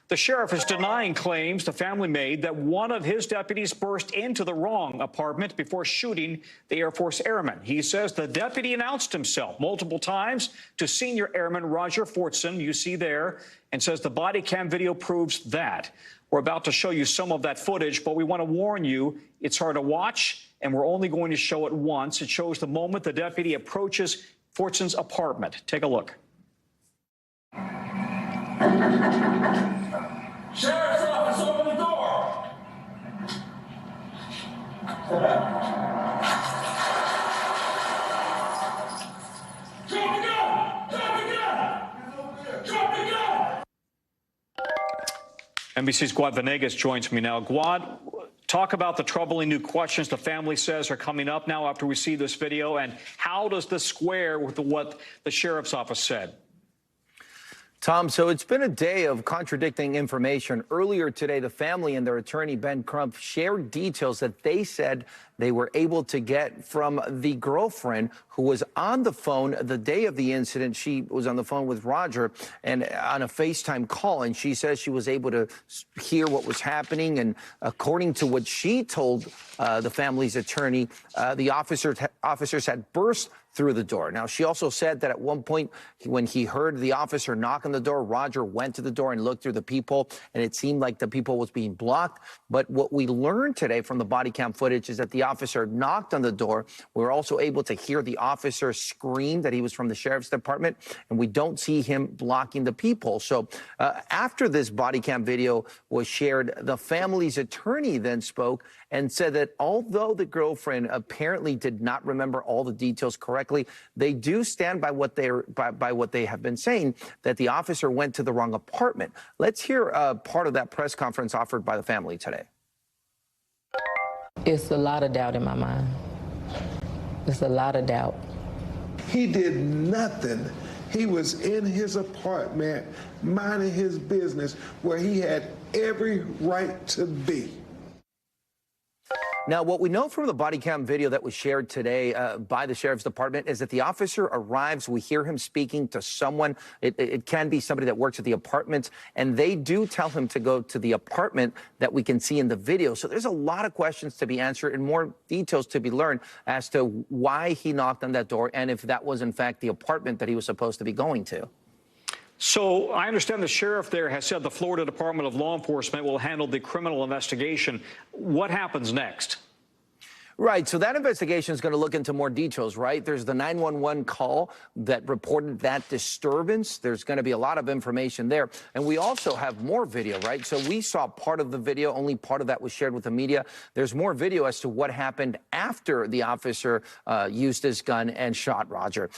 The sheriff is denying claims the family made that one of his deputies burst into the wrong apartment before shooting the Air Force airman. He says the deputy announced himself multiple times to Senior Airman Roger Fortson, you see there, and says the body cam video proves that. We're about to show you some of that footage, but we want to warn you, it's hard to watch, and we're only going to show it once. It shows the moment the deputy approaches Fortson's apartment. Take a look. Sheriff's office, open the door! Drop the gun! Drop the gun! Drop the gun! NBC's Guad Venegas joins me now. Guad, talk about the troubling new questions the family says are coming up now after we see this video, and how does this square with what the sheriff's office said? Tom, so it's been a day of contradicting information. Earlier today, the family and their attorney, Ben Crump, shared details that they said they were able to get from the girlfriend who was on the phone the day of the incident. She was on the phone with Roger and on a FaceTime call, and she says she was able to hear what was happening. And according to what she told the family's attorney, the officers had burst through the door. Now, she also said that at one point when he heard the officer knock on the door, Roger went to the door and looked through the peephole, and it seemed like the peephole was being blocked. But what we learned today from the body cam footage is that the officer knocked on the door. We were also able to hear the officer scream that he was from the sheriff's department, and we don't see him blocking the peephole. So after this body cam video was shared, the family's attorney then spoke and said that although the girlfriend apparently did not remember all the details correctly, correctly. They do stand by what they have been saying, that the officer went to the wrong apartment. Let's hear part of that press conference offered by the family today. It's a lot of doubt in my mind. It's a lot of doubt. He did nothing. He was in his apartment, minding his business, where he had every right to be. Now, what we know from the body cam video that was shared today by the sheriff's department is that the officer arrives. We hear him speaking to someone. It can be somebody that works at the apartment, and they do tell him to go to the apartment that we can see in the video. So there's a lot of questions to be answered and more details to be learned as to why he knocked on that door and if that was, in fact, the apartment that he was supposed to be going to. So I understand the sheriff there has said the Florida Department of Law Enforcement will handle the criminal investigation. What happens next? Right. So that investigation is going to look into more details, right? There's the 911 call that reported that disturbance. There's going to be a lot of information there. And we also have more video, right? So we saw part of the video. Only part of that was shared with the media. There's more video as to what happened after the officer used his gun and shot Roger.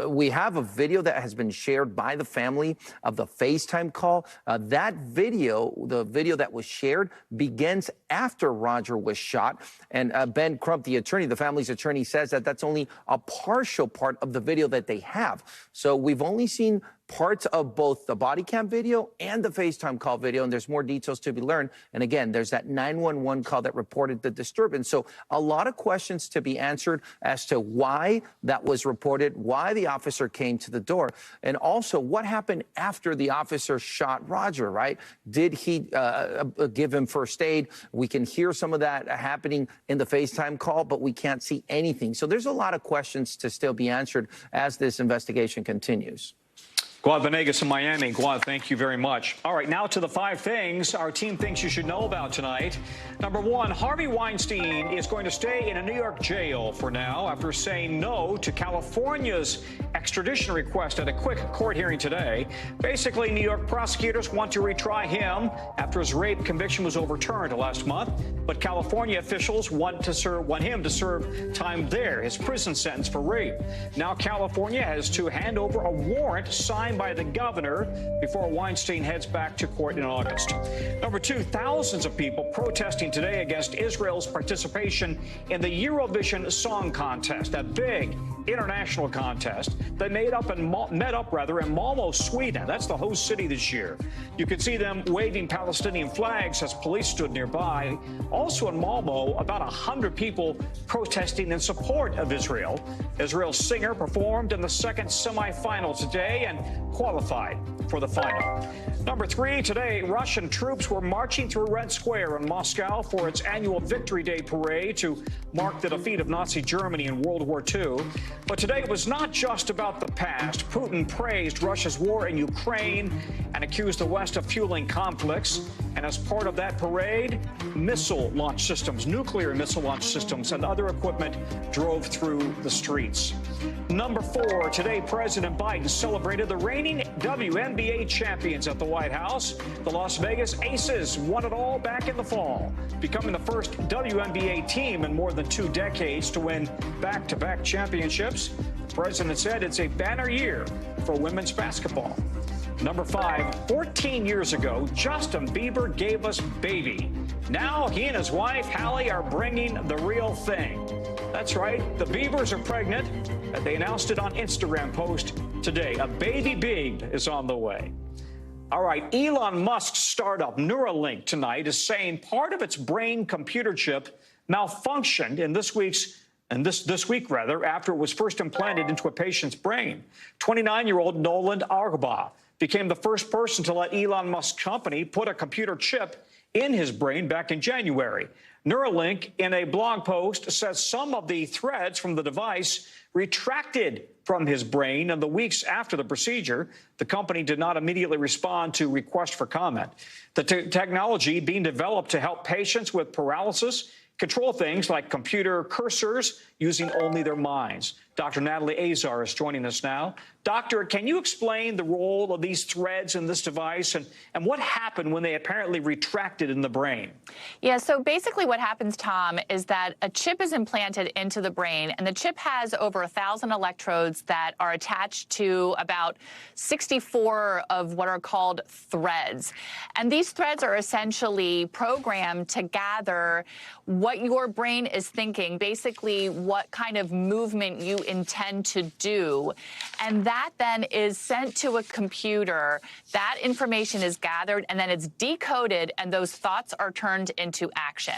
We have a video that has been shared by the family of the FaceTime call. That video, the video that was shared, begins after Roger was shot. And Ben Crump, the attorney, the family's attorney, says that that's only a partial part of the video that they have. So we've only seen parts of both the body cam video and the FaceTime call video, and there's more details to be learned. And again, there's that 911 call that reported the disturbance. So a lot of questions to be answered as to why that was reported, why the officer came to the door, and also what happened after the officer shot Roger, right? Did he give him first aid? We can hear some of that happening in the FaceTime call, but we can't see anything. So there's a lot of questions to still be answered as this investigation continues. Guad Venegas in Miami. Guad, thank you very much. All right, now to the 5 things our team thinks you should know about tonight. Number 1, Harvey Weinstein is going to stay in a New York jail for now after saying no to California's extradition request at a quick court hearing today. Basically, New York prosecutors want to retry him after his rape conviction was overturned last month. But California officials want him to serve time there, his prison sentence for rape. Now California has to hand over a warrant signed by the governor before Weinstein heads back to court in August. Number 2, thousands of people protesting today against Israel's participation in the Eurovision Song Contest, that big international contest. They met up in Malmo, Sweden. That's the host city this year. You could see them waving Palestinian flags as police stood nearby. Also in Malmo, about 100 people protesting in support of Israel. Israel's singer performed in the second semifinal today and qualified for the final. Number 3, today, Russian troops were marching through Red Square in Moscow for its annual Victory Day parade to mark the defeat of Nazi Germany in World War II. But today it was not just about the past. Putin praised Russia's war in Ukraine and accused the West of fueling conflicts. And as part of that parade, missile launch systems, nuclear missile launch systems, and other equipment drove through the streets. Number 4, today President Biden celebrated the reigning WNBA champions at the White House. The Las Vegas Aces won it all back in the fall, becoming the first WNBA team in more than 2 decades to win back-to-back championships. The president said it's a banner year for women's basketball. Number 5, 14 years ago, Justin Bieber gave us Baby. Now he and his wife, Hallie, are bringing the real thing. That's right, the Biebers are pregnant. They announced it on Instagram post today. A baby Beeb is on the way. All right, Elon Musk's startup Neuralink tonight is saying part of its brain computer chip malfunctioned in this week after it was first implanted into a patient's brain. 29-year-old Nolan Arba became the first person to let Elon Musk's company put a computer chip in his brain back in January. Neuralink, in a blog post, says some of the threads from the device retracted from his brain in the weeks after the procedure. The company did not immediately respond to requests for comment. The technology being developed to help patients with paralysis control things like computer cursors, using only their minds. Dr. Natalie Azar is joining us now. Doctor, can you explain the role of these threads in this device and what happened when they apparently retracted in the brain? Yeah, so basically what happens, Tom, is that a chip is implanted into the brain, and the chip has over 1,000 electrodes that are attached to about 64 of what are called threads. And these threads are essentially programmed to gather what your brain is thinking, basically what kind of movement you intend to do. And that then is sent to a computer. That information is gathered, and then it's decoded, and those thoughts are turned into action.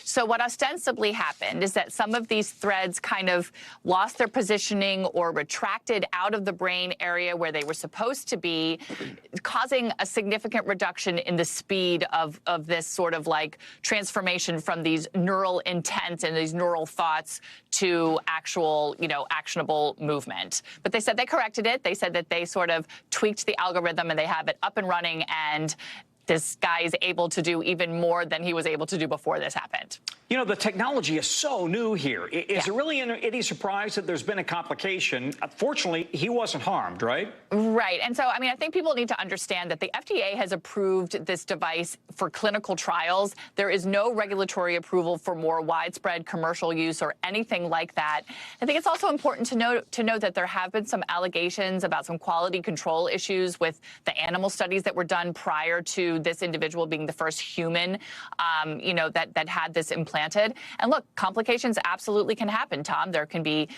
So what ostensibly happened is that some of these threads kind of lost their positioning or retracted out of the brain area where they were supposed to be, causing a significant reduction in the speed of this sort of like transformation from these neural intent and these neural thoughts to actual, actionable movement. But they said they corrected it. They said that they sort of tweaked the algorithm and they have it up and running, and this guy is able to do even more than he was able to do before this happened. You know, the technology is so new here. Is it really any surprise that there's been a complication? Fortunately, he wasn't harmed, right? Right. And so, I think people need to understand that the FDA has approved this device for clinical trials. There is no regulatory approval for more widespread commercial use or anything like that. I think it's also important to note that there have been some allegations about some quality control issues with the animal studies that were done prior to this individual being the first human, that had this implanted. And look, complications absolutely can happen, Tom. There can be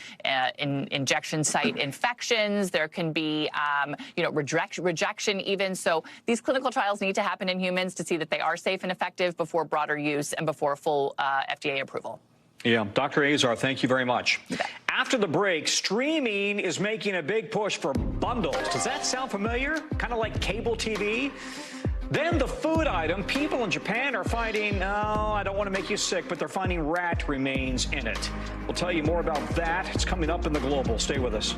injection site infections. There can be, rejection even. So these clinical trials need to happen in humans to see that they are safe and effective before broader use and before full FDA approval. Yeah, Dr. Azar, thank you very much. After the break, streaming is making a big push for bundles. Does that sound familiar? Kind of like cable TV? Then the food item, people in Japan are finding, I don't want to make you sick, but they're finding rat remains in it. We'll tell you more about that. It's coming up in the Global. Stay with us.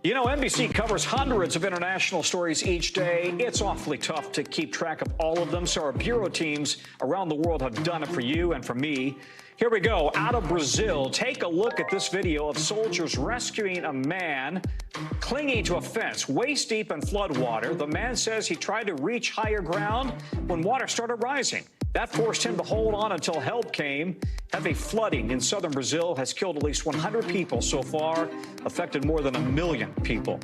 You know, NBC covers hundreds of international stories each day. It's awfully tough to keep track of all of them, so our bureau teams around the world have done it for you and for me. Here we go. Out of Brazil, take a look at this video of soldiers rescuing a man clinging to a fence waist deep in flood water. The man says he tried to reach higher ground when water started rising. That forced him to hold on until help came. Heavy flooding in southern Brazil has killed at least 100 people so far, affected more than 1 million people.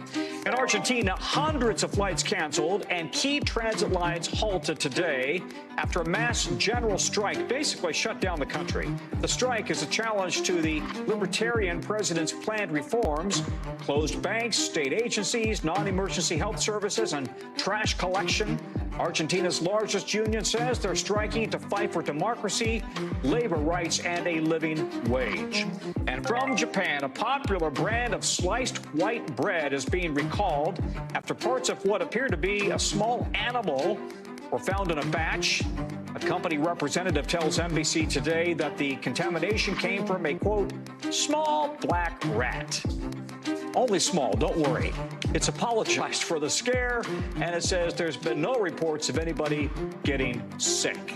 In Argentina, hundreds of flights canceled and key transit lines halted today after a mass general strike basically shut down the country. The strike is a challenge to the libertarian president's planned reforms, closed banks, state agencies, non-emergency health services, and trash collection. Argentina's largest union says they're striking to fight for democracy, labor rights, and a living wage. And from Japan, a popular brand of sliced white bread is being recalled after parts of what appear to be a small animal were found in a batch. A company representative tells NBC today that the contamination came from a, quote, small black rat. Only small, don't worry. It's apologized for the scare, and it says there's been no reports of anybody getting sick.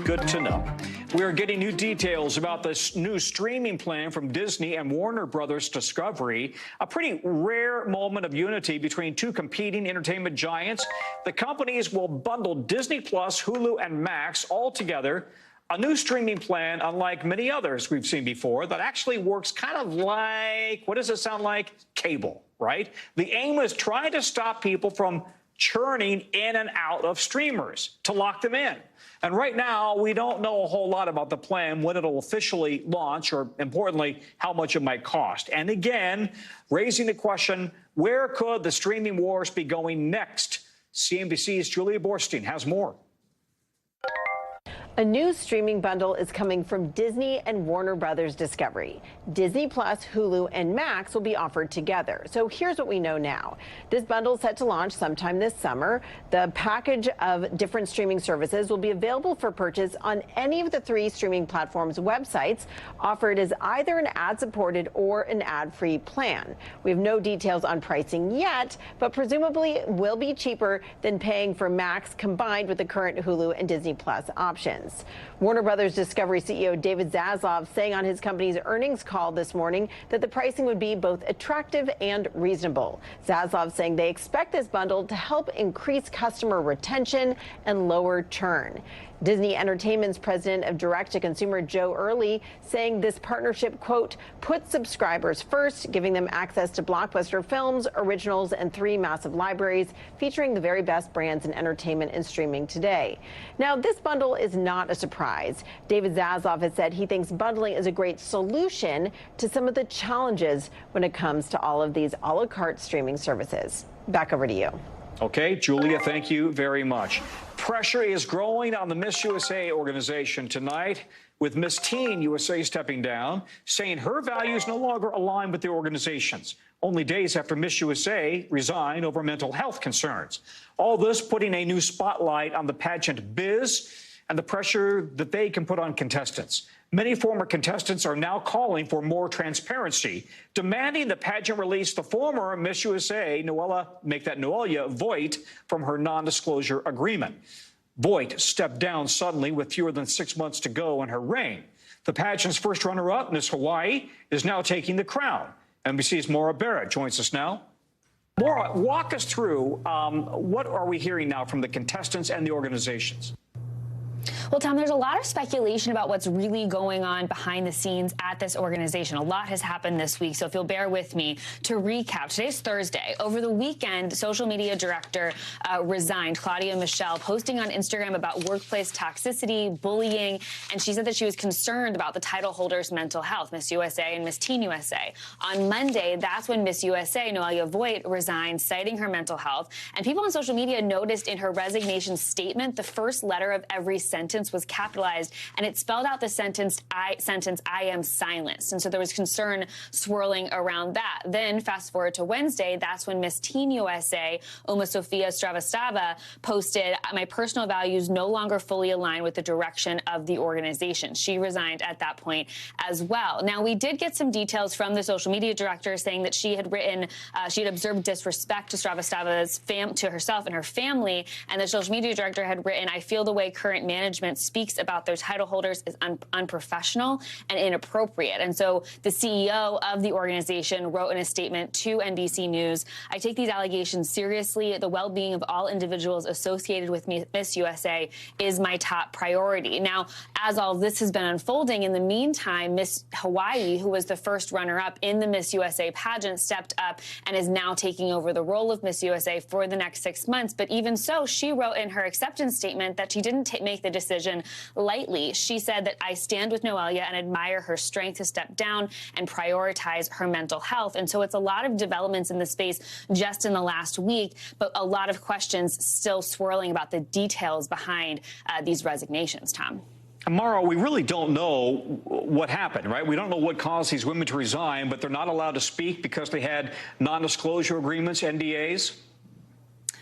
Good to know. We're getting new details about this new streaming plan from Disney and Warner Brothers Discovery, a pretty rare moment of unity between two competing entertainment giants. The companies will bundle Disney Plus, Hulu, and Max all together. A new streaming plan, unlike many others we've seen before, that actually works kind of like, what does it sound like? Cable, right? The aim is trying to stop people from churning in and out of streamers, to lock them in. And right now, we don't know a whole lot about the plan, when it'll officially launch, or importantly, how much it might cost. And again, raising the question, where could the streaming wars be going next? CNBC's Julia Borstein has more. A new streaming bundle is coming from Disney and Warner Brothers Discovery. Disney Plus, Hulu, and Max will be offered together. So here's what we know now. This bundle is set to launch sometime this summer. The package of different streaming services will be available for purchase on any of the 3 streaming platforms' websites, offered as either an ad-supported or an ad-free plan. We have no details on pricing yet, but presumably it will be cheaper than paying for Max combined with the current Hulu and Disney Plus options. Warner Brothers Discovery CEO David Zaslav saying on his company's earnings call this morning that the pricing would be both attractive and reasonable. Zaslav saying they expect this bundle to help increase customer retention and lower churn. Disney Entertainment's president of direct-to-consumer Joe Early saying this partnership, quote, puts subscribers first, giving them access to blockbuster films, originals, and 3 massive libraries featuring the very best brands in entertainment and streaming today. Now, this bundle is not a surprise. David Zaslav has said he thinks bundling is a great solution to some of the challenges when it comes to all of these a la carte streaming services. Back over to you. Okay, Julia, thank you very much. Pressure is growing on the Miss USA organization tonight, with Miss Teen USA stepping down, saying her values no longer align with the organization's. Only days after Miss USA resigned over mental health concerns. All this putting a new spotlight on the pageant biz and the pressure that they can put on contestants. Many former contestants are now calling for more transparency, demanding the pageant release the former Miss USA, Noelia Voigt, from her non-disclosure agreement. Voigt stepped down suddenly with fewer than 6 months to go in her reign. The pageant's first runner-up, Miss Hawaii, is now taking the crown. NBC's Maura Barrett joins us now. Maura, walk us through what are we hearing now from the contestants and the organizations? Well, Tom, there's a lot of speculation about what's really going on behind the scenes at this organization. A lot has happened this week, so if you'll bear with me to recap. Today's Thursday. Over the weekend, social media director resigned, Claudia Michelle, posting on Instagram about workplace toxicity, bullying, and she said that she was concerned about the title holders' mental health, Miss USA and Miss Teen USA. On Monday, that's when Miss USA, Noelia Voigt, resigned, citing her mental health. And people on social media noticed in her resignation statement, the first letter of every sentence was capitalized, and it spelled out the sentence, I am silenced. And so there was concern swirling around that. Then fast forward to Wednesday, that's when Miss Teen USA, Uma Sofia Stravastava, posted, my personal values no longer fully align with the direction of the organization. She resigned at that point as well. Now, we did get some details from the social media director saying that she had written, she had observed disrespect to Stravastava's to herself and her family, and the social media director had written, I feel the way current management speaks about their title holders is unprofessional and inappropriate. And so the CEO of the organization wrote in a statement to NBC News, I take these allegations seriously. The well-being of all individuals associated with Miss USA is my top priority. Now, as all this has been unfolding, in the meantime, Miss Hawaii, who was the first runner-up in the Miss USA pageant, stepped up and is now taking over the role of Miss USA for the next 6 months. But even so, she wrote in her acceptance statement that she didn't make the decision lightly. She said that I stand with Noelia and admire her strength to step down and prioritize her mental health. And so it's a lot of developments in the space just in the last week, but a lot of questions still swirling about the details behind these resignations, Tom. Maura, we really don't know what happened, right? We don't know what caused these women to resign, but they're not allowed to speak because they had non-disclosure agreements, NDAs?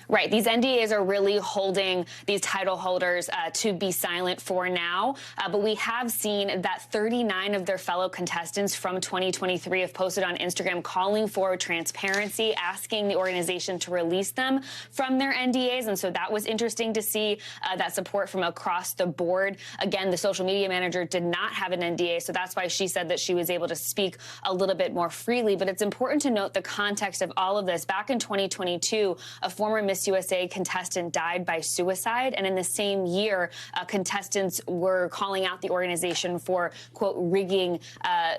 Right. These NDAs are really holding these title holders to be silent for now. But we have seen that 39 of their fellow contestants from 2023 have posted on Instagram calling for transparency, asking the organization to release them from their NDAs. And so that was interesting to see that support from across the board. Again, the social media manager did not have an NDA, so that's why she said that she was able to speak a little bit more freely. But it's important to note the context of all of this. Back in 2022, a former Miss USA contestant died by suicide, and in the same year, contestants were calling out the organization for, quote, rigging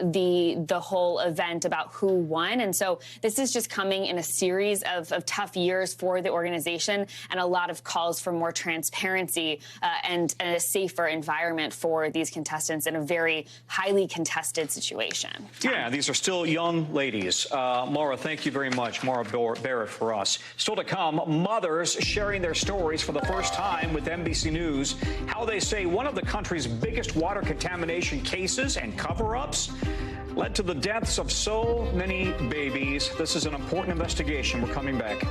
the whole event about who won. And so this is just coming in a series of tough years for the organization, and a lot of calls for more transparency and a safer environment for these contestants in a very highly contested situation. Yeah, these are still young ladies. Maura, thank you very much. Maura Barrett for us. Still to come, mothers sharing their stories for the first time with NBC News. How they say one of the country's biggest water contamination cases and cover-ups led to the deaths of so many babies. This is an important investigation. We're coming back.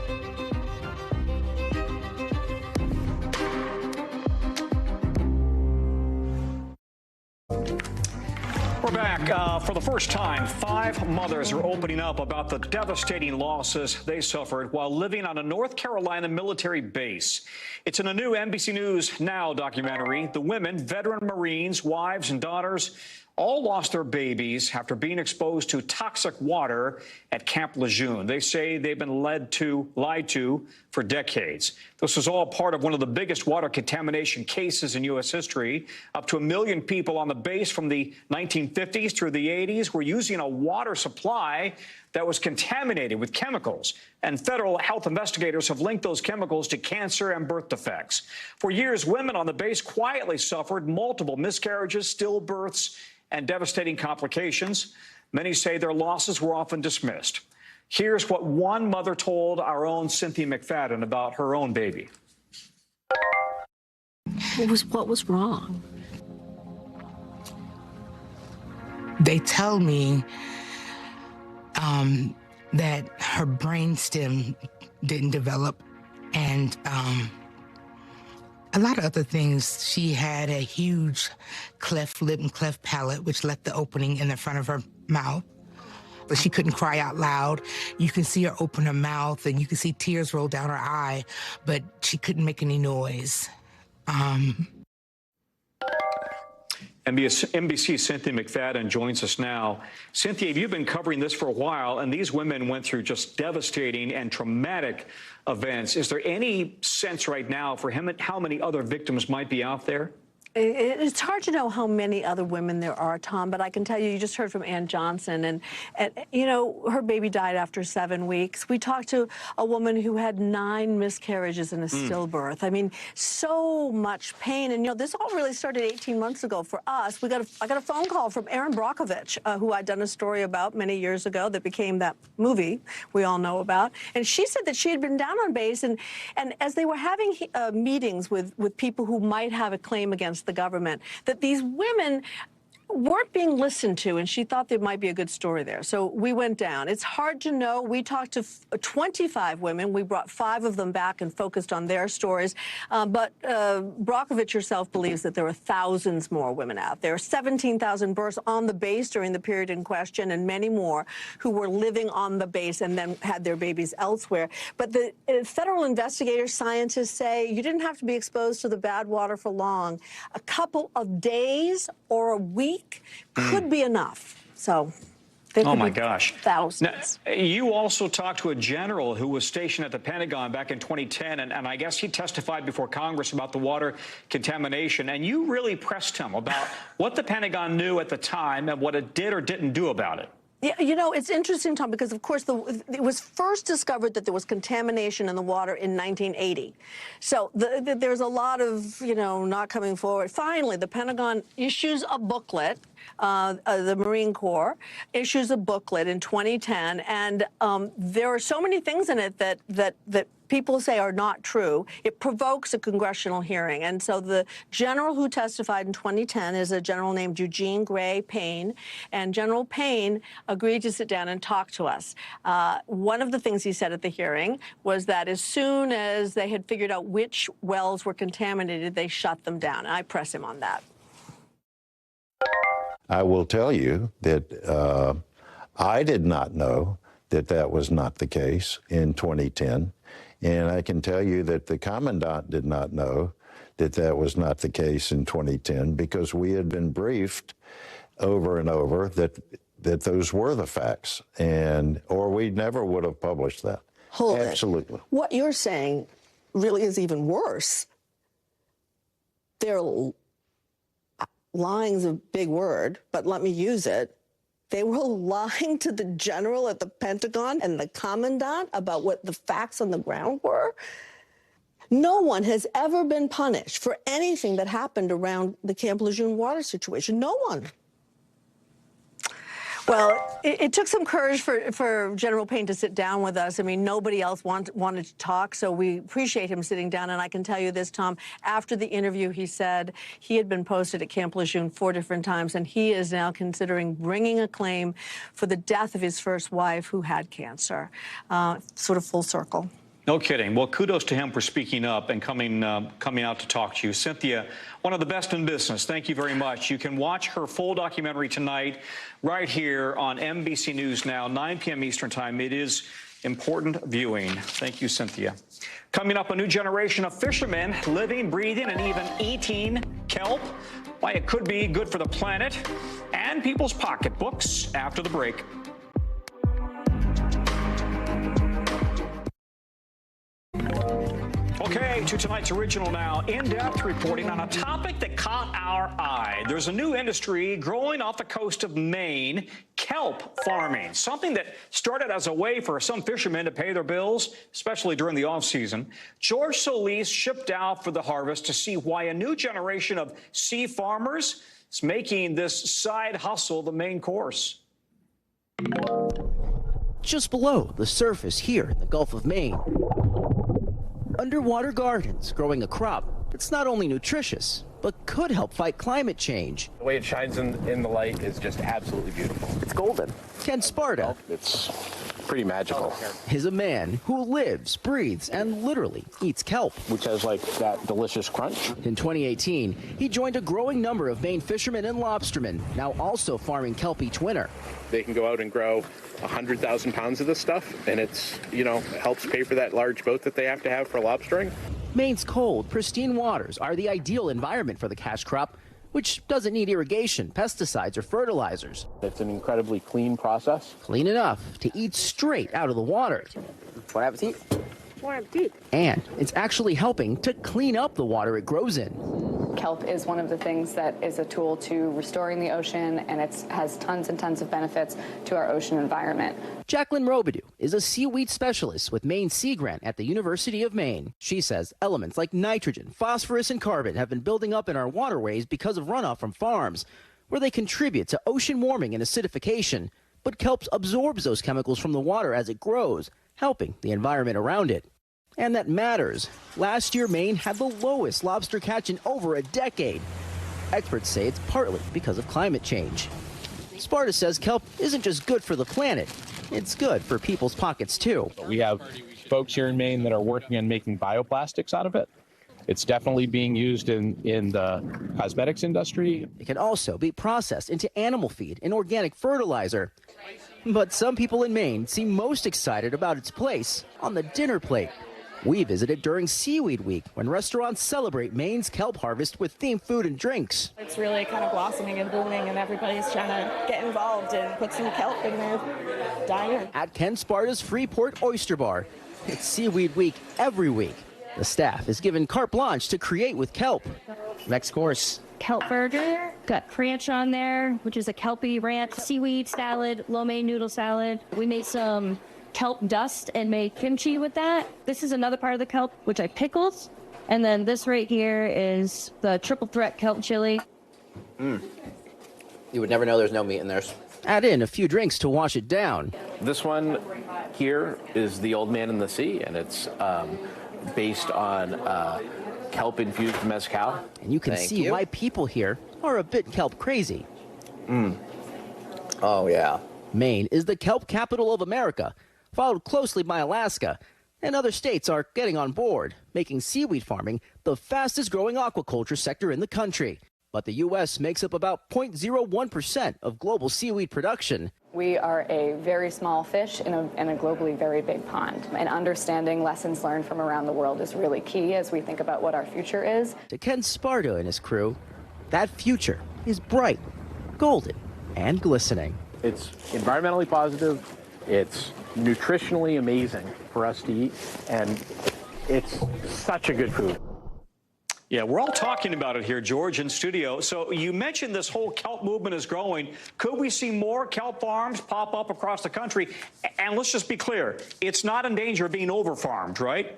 We're back. For the first time, 5 mothers are opening up about the devastating losses they suffered while living on a North Carolina military base. It's in a new NBC News Now documentary. The women, veteran Marines, wives and daughters, all lost their babies after being exposed to toxic water at Camp Lejeune. They say they've been lied to for decades. This is all part of one of the biggest water contamination cases in U.S. history. Up to 1 million people on the base from the 1950s through the 80s were using a water supply that was contaminated with chemicals. And federal health investigators have linked those chemicals to cancer and birth defects. For years, women on the base quietly suffered multiple miscarriages, stillbirths, and devastating complications. Many say their losses were often dismissed. Here's what one mother told our own Cynthia McFadden about her own baby. What was wrong? They tell me that her brainstem didn't develop and a lot of other things. She had a huge cleft lip and cleft palate, which left the opening in the front of her mouth. But she couldn't cry out loud. You can see her open her mouth, and you can see tears roll down her eye, but she couldn't make any noise. NBC's Cynthia McFadden joins us now. Cynthia, you've been covering this for a while, and these women went through just devastating and traumatic events. Is there any sense right now for how many other victims might be out there? It's hard to know how many other women there are, Tom, but I can tell you, you just heard from Ann Johnson, and you know, her baby died after 7 weeks. We talked to a woman who had 9 miscarriages and a stillbirth. I mean, so much pain. And, you know, this all really started 18 months ago for us. I got a phone call from Erin Brockovich, who I'd done a story about many years ago that became that movie we all know about. And she said that she had been down on base, and as they were having meetings with people who might have a claim against the government, that these women weren't being listened to, and she thought there might be a good story there. So we went down. It's hard to know. We talked to 25 women. We brought 5 of them back and focused on their stories. But Brockovich herself believes that there are thousands more women out there, 17,000 births on the base during the period in question, and many more who were living on the base and then had their babies elsewhere. But the federal investigators, scientists say you didn't have to be exposed to the bad water for long. A couple of days or a week could be enough. So oh my gosh, thousands. Now, you also talked to a general who was stationed at the Pentagon back in 2010, and I guess he testified before Congress about the water contamination, and you really pressed him about what the Pentagon knew at the time and what it did or didn't do about it. Yeah, you know, it's interesting, Tom, because, of course, it was first discovered that there was contamination in the water in 1980. So there's a lot of, you know, not coming forward. Finally, the Pentagon issues a booklet. The Marine Corps issues a booklet in 2010, and there are so many things in it that people say are not true. It provokes a congressional hearing. And so the general who testified in 2010 is a general named Eugene Gray Payne. And General Payne agreed to sit down and talk to us. One of the things he said at the hearing was that as soon as they had figured out which wells were contaminated, they shut them down. And I press him on that. I will tell you that I did not know that that was not the case in 2010. And I can tell you that the commandant did not know that that was not the case in 2010, because we had been briefed over and over that those were the facts, or we never would have published that. Hold it. Absolutely. What you're saying really is even worse. Lying's a big word, but let me use it. They were lying to the general at the Pentagon and the commandant about what the facts on the ground were. No one has ever been punished for anything that happened around the Camp Lejeune water situation. No one. Well, it took some courage for General Payne to sit down with us. I mean, nobody else wanted to talk, so we appreciate him sitting down. And I can tell you this, Tom, after the interview, he said he had been posted at Camp Lejeune 4 different times, and he is now considering bringing a claim for the death of his first wife who had cancer. Sort of full circle. No kidding. Well, kudos to him for speaking up and coming out to talk to you. Cynthia, one of the best in business. Thank you very much. You can watch her full documentary tonight right here on NBC News Now, 9 p.m. Eastern Time. It is important viewing. Thank you, Cynthia. Coming up, a new generation of fishermen living, breathing, and even eating kelp. Why it could be good for the planet and people's pocketbooks after the break. Okay, to tonight's original now. In-depth reporting on a topic that caught our eye. There's a new industry growing off the coast of Maine, kelp farming, something that started as a way for some fishermen to pay their bills, especially during the off-season. George Solis shipped out for the harvest to see why a new generation of sea farmers is making this side hustle the main course. Just below the surface here in the Gulf of Maine, underwater gardens growing a crop that's not only nutritious, but could help fight climate change. The way it shines in the light is just absolutely beautiful. It's golden. Ken Sparta. It's pretty magical. Is a man who lives, breathes, and literally eats kelp. Which has like that delicious crunch. In 2018, he joined a growing number of Maine fishermen and lobstermen, now also farming kelp each winter. They can go out and grow 100,000 pounds of this stuff, and it's, you know, it helps pay for that large boat that they have to have for lobstering. Maine's cold, pristine waters are the ideal environment for the cash crop, which doesn't need irrigation, pesticides, or fertilizers. It's an incredibly clean process. Clean enough to eat straight out of the water. Bon appetit. Bon appetit. And it's actually helping to clean up the water it grows in. Kelp is one of the things that is a tool to restoring the ocean, and it has tons and tons of benefits to our ocean environment. Jacqueline Robidoux is a seaweed specialist with Maine Sea Grant at the University of Maine. She says elements like nitrogen, phosphorus, and carbon have been building up in our waterways because of runoff from farms, where they contribute to ocean warming and acidification. But kelp absorbs those chemicals from the water as it grows, helping the environment around it. And that matters. Last year, Maine had the lowest lobster catch in over a decade. Experts say it's partly because of climate change. Sparta says kelp isn't just good for the planet, it's good for people's pockets too. We have folks here in Maine that are working on making bioplastics out of it. It's definitely being used in the cosmetics industry. It can also be processed into animal feed and organic fertilizer. But some people in Maine seem most excited about its place on the dinner plate. We visited during Seaweed Week, when restaurants celebrate Maine's kelp harvest with themed food and drinks. It's really kind of blossoming and booming, and everybody's trying to get involved and put some kelp in their diner. At Ken Sparta's Freeport Oyster Bar, it's Seaweed Week every week. The staff is given carte blanche to create with kelp. Next course. Kelp burger, got ranch on there, which is a kelpie ranch, seaweed salad, lo mein noodle salad. We made some kelp dust and made kimchi with that. This is another part of the kelp, which I pickled. And then this right here is the triple threat kelp chili. You would never know there's no meat in there. Add in a few drinks to wash it down. This one here is the Old Man in the Sea, and it's based on kelp-infused mezcal. And you can see why people here are a bit kelp crazy. Oh, yeah. Maine is the kelp capital of America, followed closely by Alaska. And other states are getting on board, making seaweed farming the fastest growing aquaculture sector in the country. But the U.S. makes up about 0.01% of global seaweed production. We are a very small fish in a globally very big pond. And understanding lessons learned from around the world is really key as we think about what our future is. To Ken Sparta and his crew, that future is bright, golden, and glistening. It's environmentally positive, it's nutritionally amazing for us to eat, and it's such a good food. Yeah, we're all talking about it here, George, in studio. So you mentioned this whole kelp movement is growing. Could we see more kelp farms pop up across the country? And let's just be clear, it's not in danger of being over-farmed, right?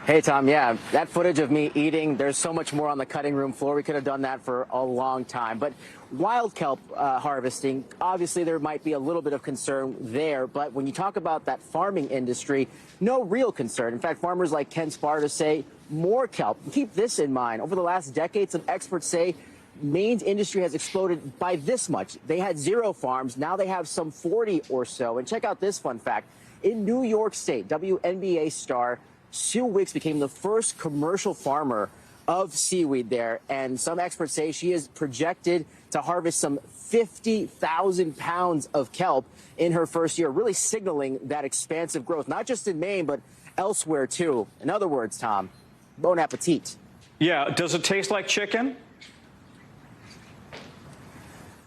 Hey, Tom, yeah, that footage of me eating, there's so much more on the cutting room floor. We could have done that for a long time. But wild kelp harvesting, obviously there might be a little bit of concern there. But when you talk about that farming industry, no real concern. In fact, farmers like Ken Sparta say more kelp. Keep this in mind. Over the last decade, some experts say Maine's industry has exploded by this much. They had 0 farms. Now they have some 40 or so. And check out this fun fact. In New York State, WNBA star Sue Wicks became the first commercial farmer of seaweed there, and some experts say she is projected to harvest some 50,000 pounds of kelp in her first year, really signaling that expansive growth, not just in Maine, but elsewhere too. In other words, Tom, bon appetit. Yeah, does it taste like chicken?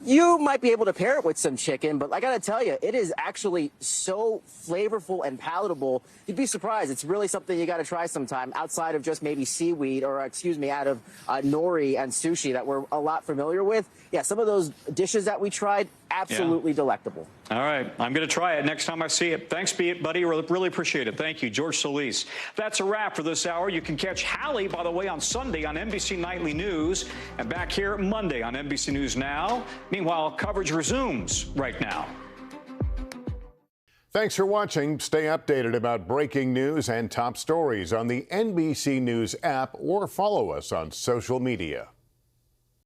You might be able to pair it with some chicken, but I got to tell you, it is actually so flavorful and palatable. You'd be surprised. It's really something you got to try sometime outside of just maybe seaweed or, excuse me, out of nori and sushi that we're a lot familiar with. Yeah, some of those dishes that we tried, absolutely delectable. All right, I'm going to try it next time I see it. Thanks, buddy. Really appreciate it. Thank you, George Solis. That's a wrap for this hour. You can catch Hallie, by the way, on Sunday on NBC Nightly News and back here Monday on NBC News Now. Meanwhile, coverage resumes right now. Thanks for watching. Stay updated about breaking news and top stories on the NBC News app or follow us on social media.